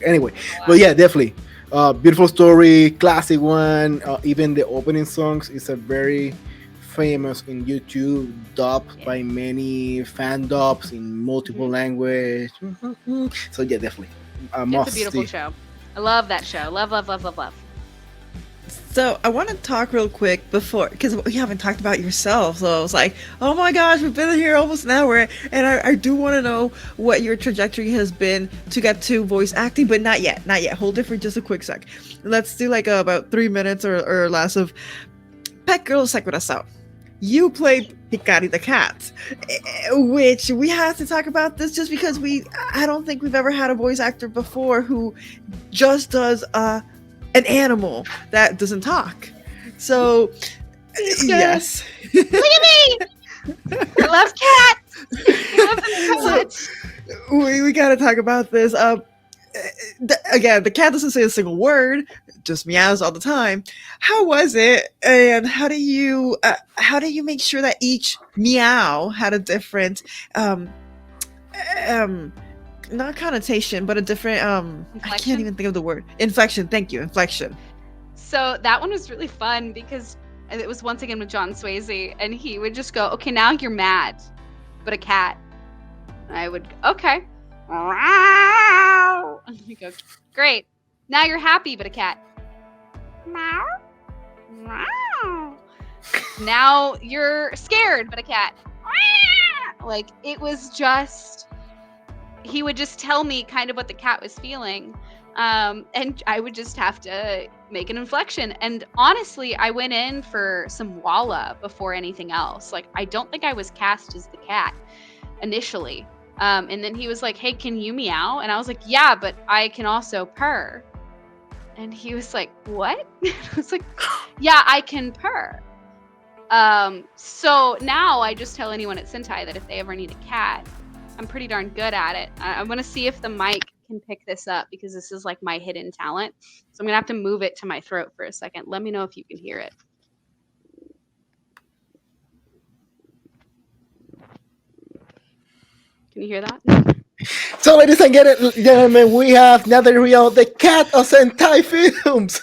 anyway. But yeah, definitely. Beautiful story, classic one. Even the opening songs is a very famous in YouTube, dubbed by many fan dubs in multiple language. So yeah, definitely. It's a beautiful show. I love that show. Love, love, love, love, love. So I want to talk real quick before, because we haven't talked about yourself. So I was like, oh my gosh, we've been here almost an hour, and I do want to know what your trajectory has been to get to voice acting, but not yet. Hold it for just a quick sec. Let's do like about 3 minutes or less of Pet Girl of Sakurasou. You played Hikari the cat, which we have to talk about this just because I don't think we've ever had a voice actor before who just does an animal that doesn't talk. So, yes. Look at me! I love cats! I love them so much. We got to talk about this. Again, the cat doesn't say a single word, just meows all the time. How was it, and how do you make sure that each meow had a different not connotation, but a different I can't even think of the word. Inflection. Thank you. Inflection. So that one was really fun because it was once again with John Swayze, and he would just go, okay, now you're mad, but a cat. And I would, okay. And he goes, great. Now you're happy, but a cat. Meow. Meow. Now you're scared, but a cat. Like, it was just, he would just tell me kind of what the cat was feeling. And I would just have to make an inflection. And honestly, I went in for some walla before anything else. Like, I don't think I was cast as the cat initially. And then he was like, hey, can you meow? And I was like, yeah, but I can also purr. And he was like, what? I was like, yeah, I can purr. So now I just tell anyone at Sentai that if they ever need a cat, I'm pretty darn good at it. I'm going to see if the mic can pick this up because this is like my hidden talent. So I'm going to have to move it to my throat for a second. Let me know if you can hear it. Can you hear that? So, ladies and gentlemen, we have Natalie Rial, the cat of Sentai films.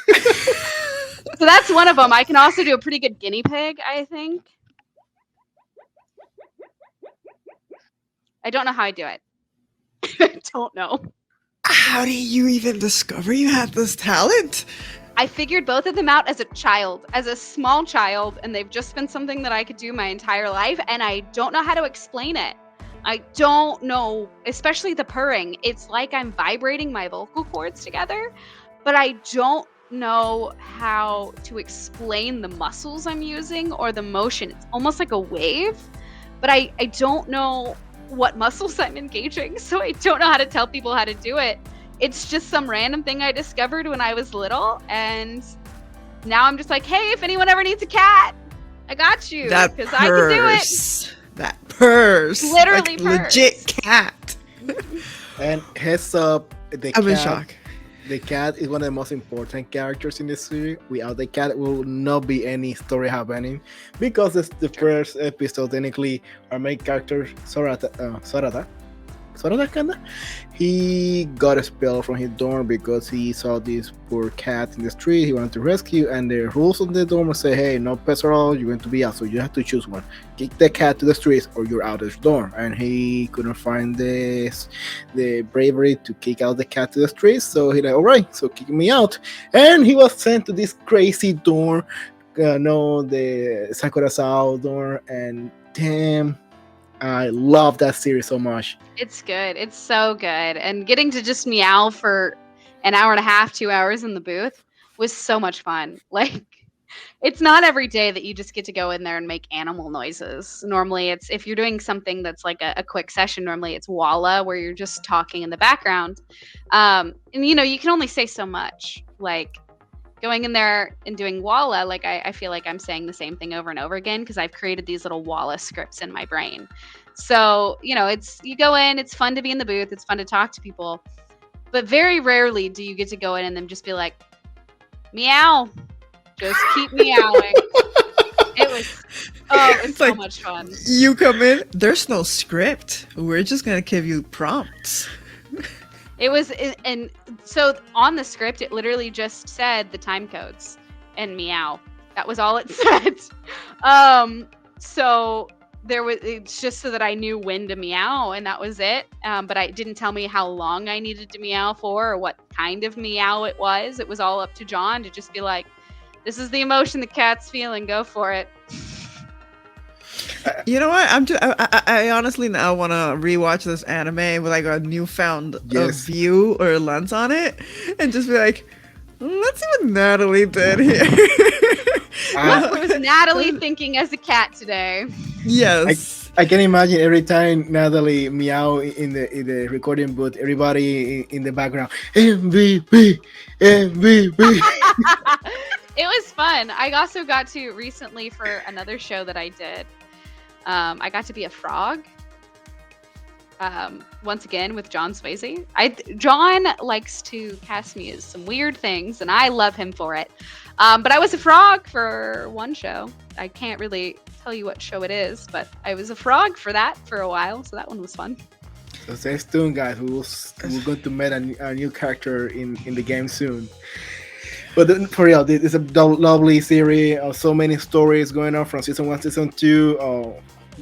So that's one of them. I can also do a pretty good guinea pig, I think. I don't know how I do it. I don't know. How do you even discover you have this talent? I figured both of them out as a child, as a small child, and they've just been something that I could do my entire life, and I don't know how to explain it. I don't know, especially the purring. It's like I'm vibrating my vocal cords together, but I don't know how to explain the muscles I'm using or the motion. It's almost like a wave, but I don't know what muscles I'm engaging, so I don't know how to tell people how to do it. It's just some random thing I discovered when I was little, and now I'm just like, hey, if anyone ever needs a cat, I got you, because I can do it. That purrs. Literally like purrs. Legit cat. And heads up, I'm in shock. The cat is one of the most important characters in this series. Without the cat, will not be any story happening, because it's the first episode. Technically, our main character Sorata, kinda, he got expelled from his dorm because he saw this poor cat in the street. He wanted to rescue, and the rules of the dorm say, hey, no pets at all, you're going to be out, so you have to choose one. Kick the cat to the streets or you're out of the dorm. And he couldn't find the bravery to kick out the cat to the streets, so he like, all right, so kick me out. And he was sent to this crazy dorm, the Sakurasou dorm, and damn, I love that series so much. It's good. It's so good. And getting to just meow for an hour and a half, 2 hours in the booth was so much fun. Like, It's not every day that you just get to go in there and make animal noises. Normally, it's if you're doing something that's like a quick session. Normally, it's walla where you're just talking in the background, and you can only say so much. Like going in there and doing walla, like I feel like I'm saying the same thing over and over again because I've created these little walla scripts in my brain. So it's you go in, it's fun to be in the booth, it's fun to talk to people, but very rarely do you get to go in and then just be like, meow. Just keep meowing. It's so like much fun. you come in, there's no script. We're just gonna give you prompts. It was, and so on the script, it literally just said the time codes and meow. That was all it said. So it's just so that I knew when to meow, and that was it. But it didn't tell me how long I needed to meow for or what kind of meow it was. It was all up to John to just be like, this is the emotion the cat's feeling. Go for it. You know what? I honestly now want to rewatch this anime with like a newfound view or lens on it, and just be like, let's see what Natalie did here. What was Natalie thinking as a cat today? Yes. I can imagine every time Natalie meow in the recording booth, everybody in the background, MVP, MVP. It was fun. I also got to recently for another show that I did. I got to be a frog. Once again with John Swayze. John likes to cast me as some weird things, and I love him for it. But I was a frog for one show. I can't really tell you what show it is, but I was a frog for that for a while, so that one was fun. So stay tuned, guys. We're going to meet a new character in the game soon. But for real, it's a lovely series. So many stories going on from season 1, season 2.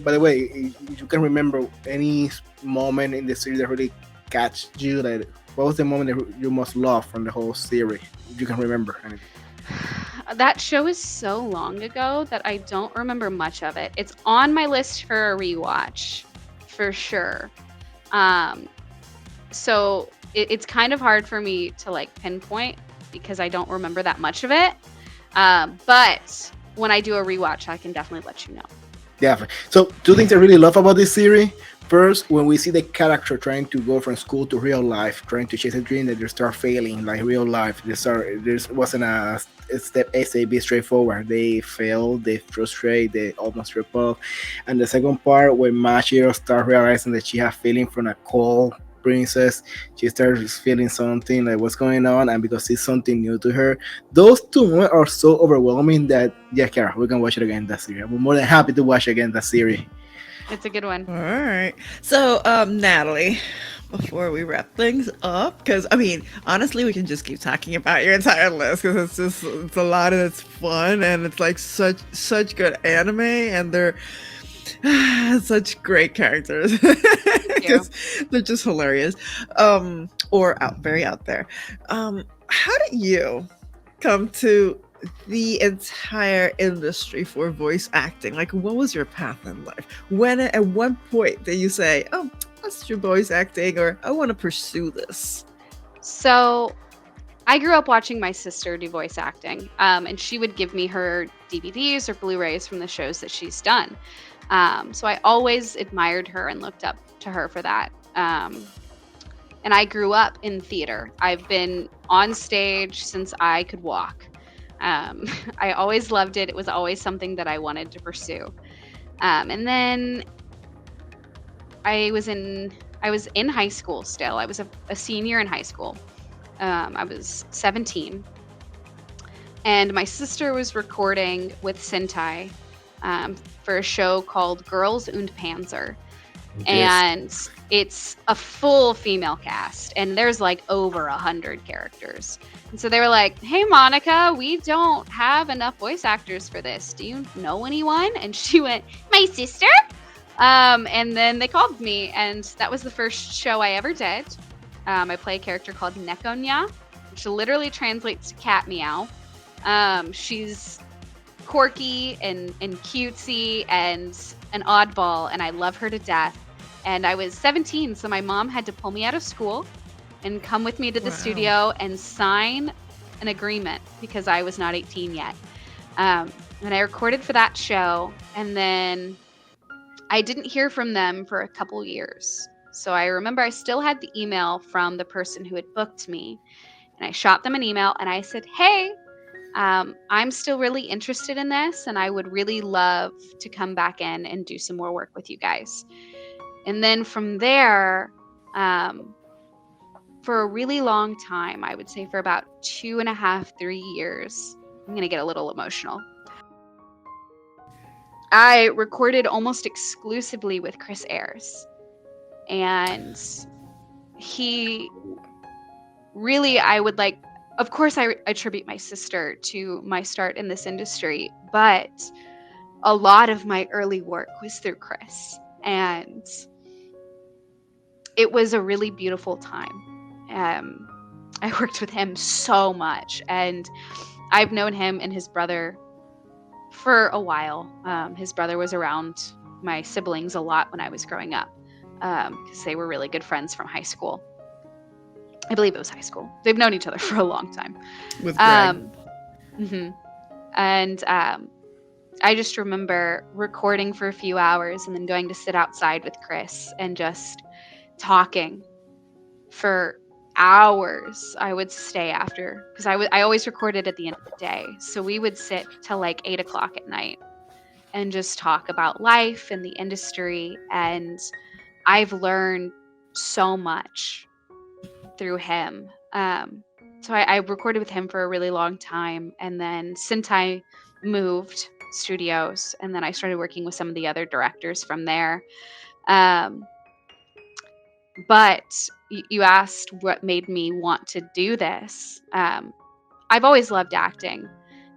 By the way, if you can remember any moment in the series that really catch you, like what was the moment that you most loved from the whole series? If you can remember anything. That show is so long ago that I don't remember much of it. It's on my list for a rewatch, for sure. So it's kind of hard for me to like pinpoint because I don't remember that much of it. But when I do a rewatch, I can definitely let you know. Yeah. So two things I really love about this series. First, when we see the character trying to go from school to real life, trying to chase a dream that they start failing, like real life. There wasn't a step A, say, B straightforward. They fail, they frustrate, they almost trip up. And the second part, when Mashiro starts realizing that she has feeling from a cold princess, she starts feeling something like what's going on, and because it's something new to her, those two moments are so overwhelming that Kara, we can watch it again that series. I'm more than happy to watch again that series. It's a good one. All right. So, Natalie, before we wrap things up, because I mean, honestly, we can just keep talking about your entire list because it's a lot and it's fun and it's like such good anime and they're such great characters because they're just hilarious, or very out there. How did you come to the entire industry for voice acting? Like, what was your path in life? When at one point did you say, oh, let's do voice acting, or I want to pursue this? So I grew up watching my sister do voice acting, and she would give me her DVDs or Blu-rays from the shows that she's done. So I always admired her and looked up to her for that. And I grew up in theater. I've been on stage since I could walk. I always loved it. It was always something that I wanted to pursue. And then I was in high school still. I was a senior in high school. I was 17. And my sister was recording with Sentai for a show called Girls und Panzer. Yes. And it's a full female cast, and there's like over 100 characters. And so they were like, hey, Monica, we don't have enough voice actors for this. Do you know anyone? And she went, my sister? And then they called me, and that was the first show I ever did. I play a character called Nekonya, which literally translates to cat meow. She's quirky and cutesy and an oddball, and I love her to death. And I was 17, so my mom had to pull me out of school and come with me to the studio and sign an agreement because I was not 18 yet. And I recorded for that show, and then I didn't hear from them for a couple years. So I remember I still had the email from the person who had booked me, and I shot them an email and I said, "Hey, I'm still really interested in this, and I would really love to come back in and do some more work with you guys." And then from there, for a really long time, I would say for about 2.5, 3 years, I'm going to get a little emotional, I recorded almost exclusively with Chris Ayres. And he really, I would like, of course, I attribute my sister to my start in this industry, but a lot of my early work was through Chris. And it was a really beautiful time. I worked with him so much, and I've known him and his brother for a while. His brother was around my siblings a lot when I was growing up, because they were really good friends from high school. I believe it was high school. They've known each other for a long time. With Greg. And I just remember recording for a few hours and then going to sit outside with Chris and just talking for hours. I would stay after, because I always recorded at the end of the day. So we would sit till like 8 o'clock at night and just talk about life and the industry. And I've learned so much through him. So I recorded with him for a really long time. And then Sentai moved studios, and then I started working with some of the other directors from there. But you asked what made me want to do this. I've always loved acting,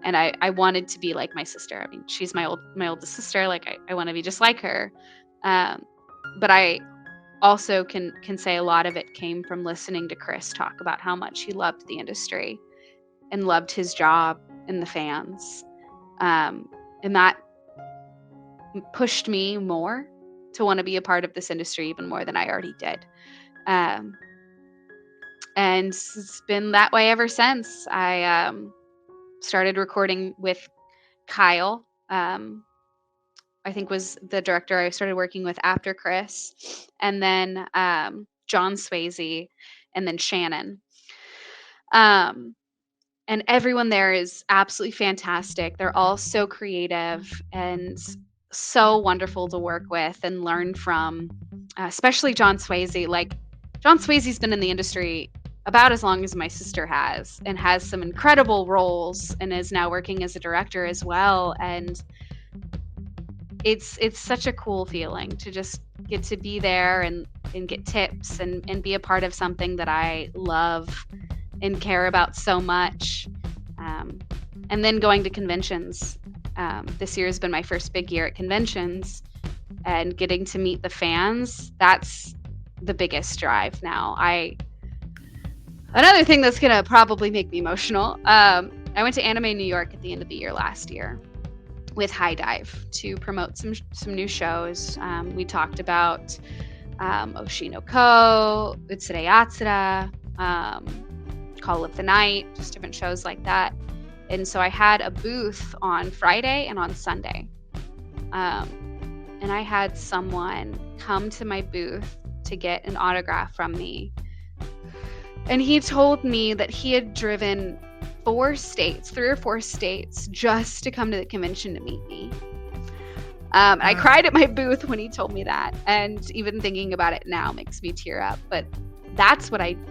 and I wanted to be like my sister. I mean, she's my oldest sister. Like I want to be just like her. But I also can say a lot of it came from listening to Chris talk about how much he loved the industry and loved his job and the fans. And that pushed me more to want to be a part of this industry even more than I already did. And it's been that way ever since. I started recording with Kyle, I think was the director I started working with after Chris, and then John Swayze, and then Shannon. And everyone there is absolutely fantastic. They're all so creative and so wonderful to work with and learn from, especially John Swayze. Like, John Swayze's been in the industry about as long as my sister has, and has some incredible roles, and is now working as a director as well. And it's such a cool feeling to just get to be there and get tips and be a part of something that I love and care about so much. And then going to conventions. This year has been my first big year at conventions, and getting to meet the fans, that's the biggest drive now. Another thing that's gonna probably make me emotional, I went to Anime New York at the end of the year last year with HIDIVE to promote some new shows. We talked about Oshi No Ko, Utsure Yatsura, Call of the Night, just different shows like that. And so I had a booth on Friday and on Sunday. And I had someone come to my booth to get an autograph from me. And he told me that he had driven 3 or 4 states just to come to the convention to meet me. I cried at my booth when he told me that. And even thinking about it now makes me tear up. But that's what I do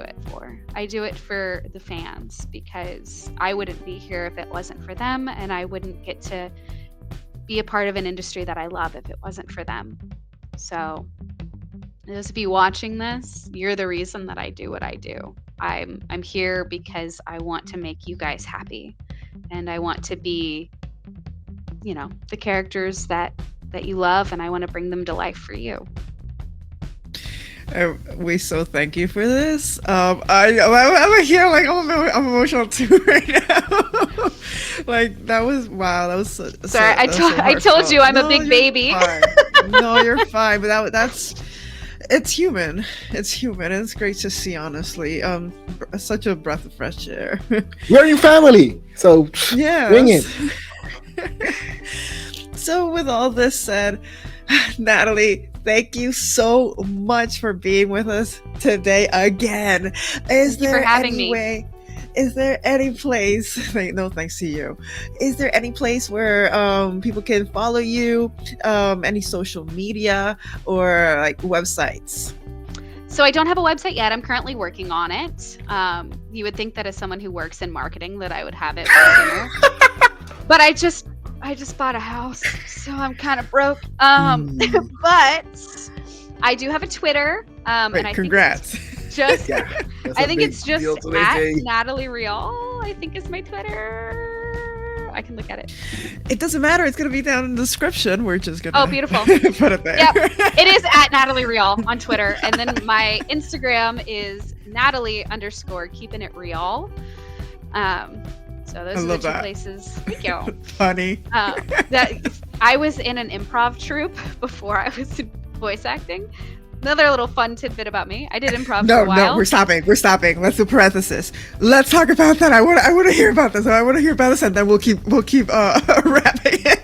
it for. I do it for the fans, because I wouldn't be here if it wasn't for them, and I wouldn't get to be a part of an industry that I love if it wasn't for them. So those of you watching this, you're the reason that I do what I do. I'm here because I want to make you guys happy, and I want to be, the characters that you love, and I want to bring them to life for you. We so thank you for this. I'm here, like I'm emotional too right now. Like that was wow. That was sorry. I told you I'm a big baby. Fine. No, you're fine. But that's It's human. It's human. It's great to see, honestly. Such a breath of fresh air. We're in family, so bring it. Yes. So, with all this said, Natalie, thank you so much for being with us today again. Thank you for having me. Is there any place? No, thanks to you. Is there any place where people can follow you? Any social media or like websites? So I don't have a website yet. I'm currently working on it. You would think that as someone who works in marketing that I would have it by sooner. But I just bought a house, so I'm kind of broke. But I do have a Twitter. Great, and congrats. Just Yeah, I think it's just at Natalie Rial, I think is my Twitter. I can look at it. It doesn't matter. It's going to be down in the description. We're just going to beautiful. put it there. Yep. It is at Natalie Rial on Twitter. And then my Instagram is Natalie_keeping it real. So those are the two places. Thank you. Funny. That I was in an improv troupe before I was in voice acting. Another little fun tidbit about me. I did improv for a while. No, we're stopping. Let's do parenthesis. Let's talk about that. I want to hear about this. I want to hear about this, and then we'll keep wrapping it.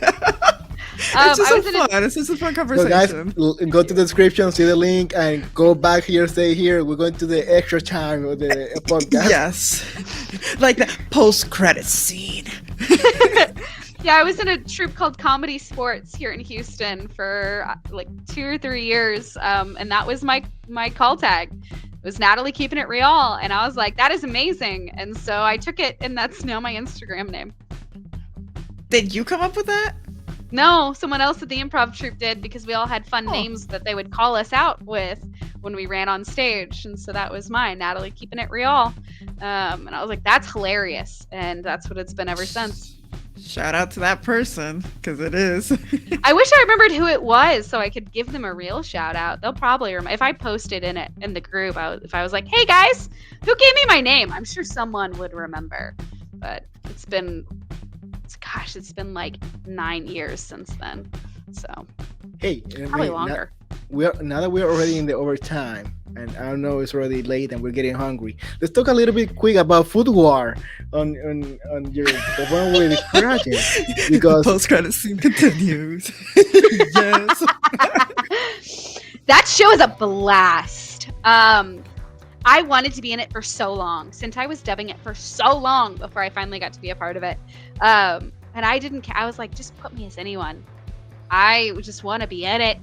It's just a fun conversation. So guys, go to the description, see the link, and go back here, stay here. We're going to the extra time of the podcast. Yes. Like the post-credit scene. Yeah, I was in a troupe called Comedy Sports here in Houston for like 2 or 3 years, and that was my call tag. It was Natalie keeping it real, and I was like, that is amazing, and so I took it, and that's now my Instagram name. Did you come up with that? No, someone else at the improv troupe did, because we all had fun names that they would call us out with when we ran on stage, and so that was mine, Natalie keeping it real, and I was like, that's hilarious, and that's what it's been ever since. Shout out to that person, because it is. I wish I remembered who it was so I could give them a real shout out. They'll probably remember. If I posted in the group, if I was like, hey guys, who gave me my name? I'm sure someone would remember. But it's been like 9 years since then. So hey, probably longer. Now that we're already in the overtime, and I know it's already late and we're getting hungry. Let's talk a little bit quick about Food War on the one with the project, because post credit scene continues. Yes. That show is a blast. I wanted to be in it for so long, since I was dubbing it for so long before I finally got to be a part of it. And I didn't. I was like, just put me as anyone. I just want to be in it.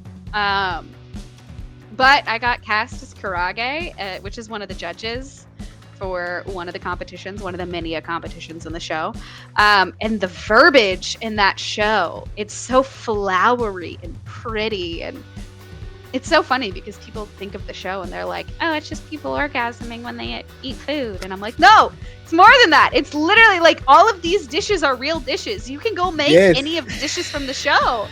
But I got cast as Karage, which is one of the judges for one of the competitions, one of the many competitions in the show. And the verbiage in that show, it's so flowery and pretty. And it's so funny because people think of the show and they're like, oh, it's just people orgasming when they eat food. And I'm like, no, it's more than that. It's literally like all of these dishes are real dishes. You can go make any of the dishes from the show.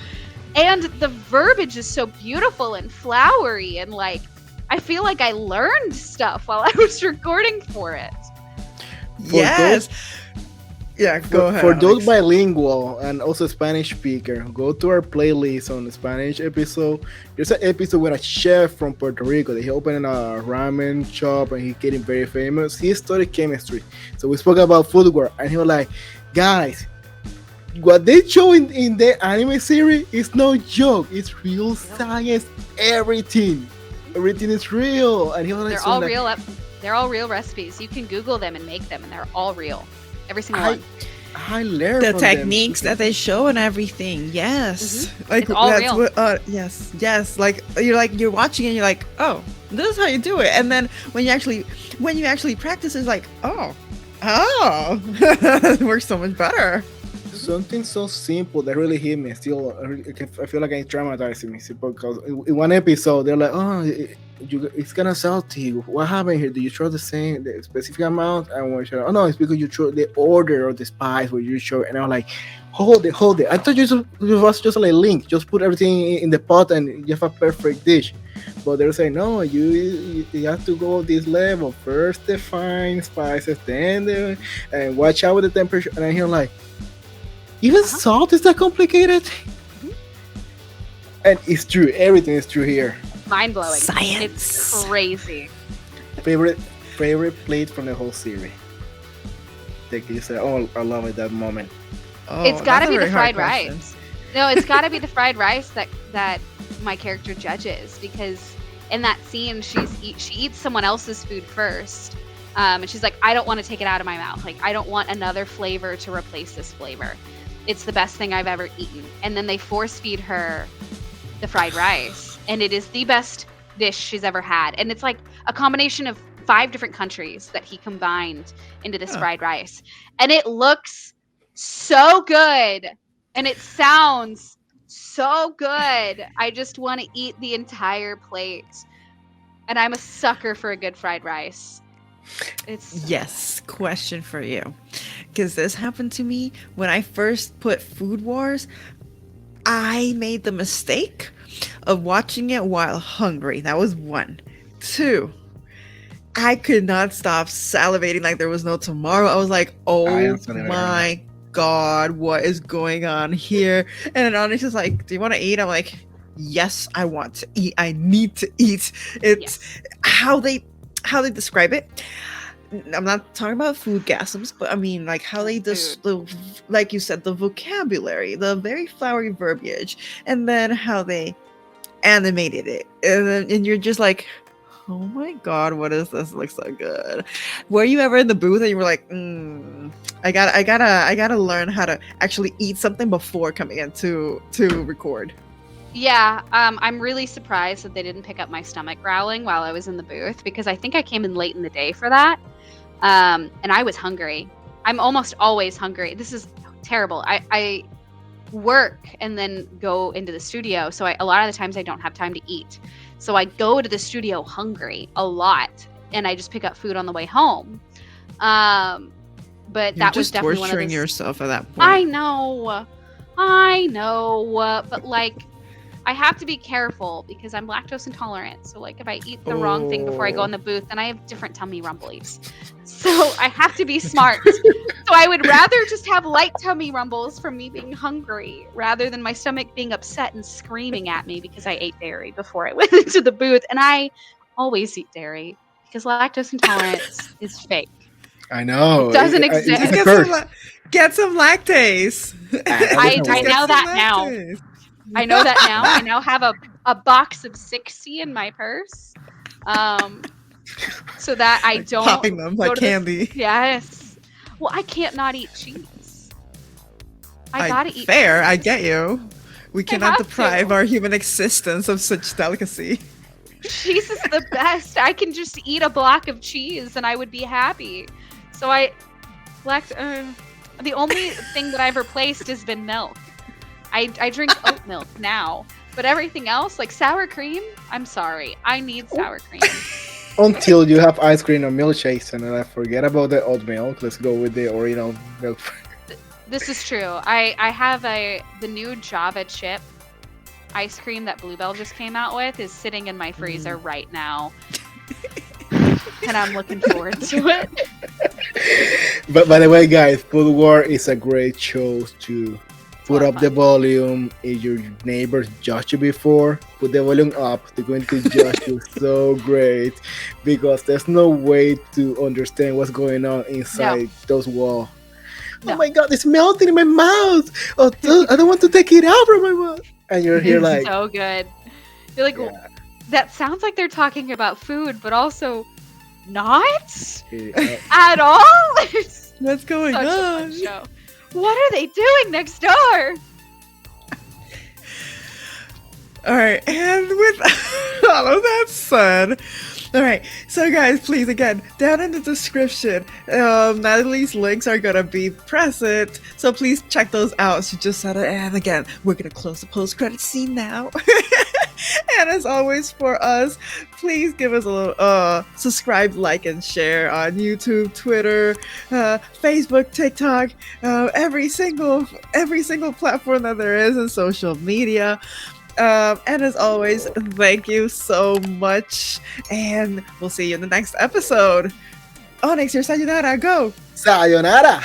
And the verbiage is so beautiful and flowery, and like I feel like I learned stuff while I was recording for it. Yes. Go ahead. For Alex. those bilingual and also Spanish speaker, go to our playlist on the Spanish episode. There's an episode with a chef from Puerto Rico that he opened a ramen shop and he's getting very famous. He studied chemistry. So we spoke about food war, and he was like, guys, what they show in the anime series is no joke. It's real science. Everything is real. And he was like, they're all real recipes. You can Google them and make them, and they're all real. Every single one. I learned the from techniques them. that they show and everything. Yes, like it's all real. Yes. Like you're watching and you're like, oh, this is how you do it. And then when you actually practice, it's like, oh, it works so much better. Something so simple that really hit me. Still, I feel like it's traumatizing me because in one episode they're like, "Oh, it's kind of salty. What happened here? Did you throw the specific amount?" And when oh no, it's because you threw the order of the spice where you show. And I'm like, hold it. I thought it was just like a link. Just put everything in the pot and you have a perfect dish. But they're saying no, you have to go this level first. Define spices, then and watch out with the temperature. And I'm here like. Even salt is that complicated? And it's true. Everything is true here. mind-blowing. Science. It's crazy. Favorite plate from the whole series. That you said, oh, I love it that moment. Oh, It's got to that's a be the very hard fried question. rice. No, it's got to be the fried rice that my character judges, because in that scene she eats someone else's food first, and she's like, I don't want to take it out of my mouth. Like, I don't want another flavor to replace this flavor. It's the best thing I've ever eaten. And then they force feed her the fried rice, and it is the best dish she's ever had. And it's like a combination of 5 different countries that he combined into this fried rice, and it looks so good and it sounds so good. I just want to eat the entire plate, and I'm a sucker for a good fried rice. It's Yes, question for you. Because this happened to me when I first put Food Wars. I made the mistake of watching it while hungry. That was 1. 2, I could not stop salivating like there was no tomorrow. I was like, oh my God, what is going on here? And then Onyx is like, do you want to eat? I'm like, yes, I want to eat. I need to eat. It's how they describe it. I'm not talking about food gasms, but I mean like how they like you said, the vocabulary, the very flowery verbiage, and then how they animated it, and you're just like, oh my God, what is this? It looks so good. Were you ever in the booth and you were like, I gotta learn how to actually eat something before coming in to record? Yeah, I'm really surprised that they didn't pick up my stomach growling while I was in the booth, because I think I came in late in the day for that. And I was hungry. I'm almost always hungry. This is terrible. I work and then go into the studio, so a lot of the times I don't have time to eat. So I go to the studio hungry a lot, and I just pick up food on the way home. But You're that was just definitely one of torturing those. yourself at that point. I know, but like, I have to be careful because I'm lactose intolerant. So like, if I eat the wrong thing before I go in the booth, then I have different tummy rumblies. So I have to be smart. So I would rather just have light tummy rumbles from me being hungry rather than my stomach being upset and screaming at me because I ate dairy before I went into the booth. And I always eat dairy because lactose intolerance is fake. I know. It doesn't exist. Just get some lactase. I know that now. I know that now. I now have a box of 60 in my purse, so that I don't popping them like candy. Yes. Well, I can't not eat cheese. I gotta eat. Fair, cheese. I get you. We cannot deprive our human existence of such delicacy. Cheese is the best. I can just eat a block of cheese and I would be happy. So the only thing that I've replaced has been milk. I drink oat milk now, but everything else, like sour cream, I'm sorry, I need sour cream. Until you have ice cream or milkshakes, and then I forget about the oat milk. Let's go with the original milk. This is true. I have the new Java chip ice cream that Bluebell just came out with is sitting in my freezer right now. And I'm looking forward to it. But by the way, guys, Food War is a great show to put up the volume. If your neighbors judge you before, put the volume up. They're going to judge you so great because there's no way to understand what's going on inside those walls. No. Oh my God, it's melting in my mouth. Oh, I don't want to take it out from my mouth. And you're here like, so good. You're like, well, that sounds like they're talking about food, but also not at all. What's going on? A fun show. What are they doing next door? All right, and with all of that said, all right, so guys, please, again, down in the description, Natalie's links are gonna be present, so please check those out. She just said it, and again, we're gonna close the post-credit scene now. And as always for us, please give us a little subscribe, like, and share on YouTube, Twitter, Facebook, TikTok, every single platform that there is in social media. And as always, thank you so much, and we'll see you in the next episode. Onyx, your sayonara, go! Sayonara!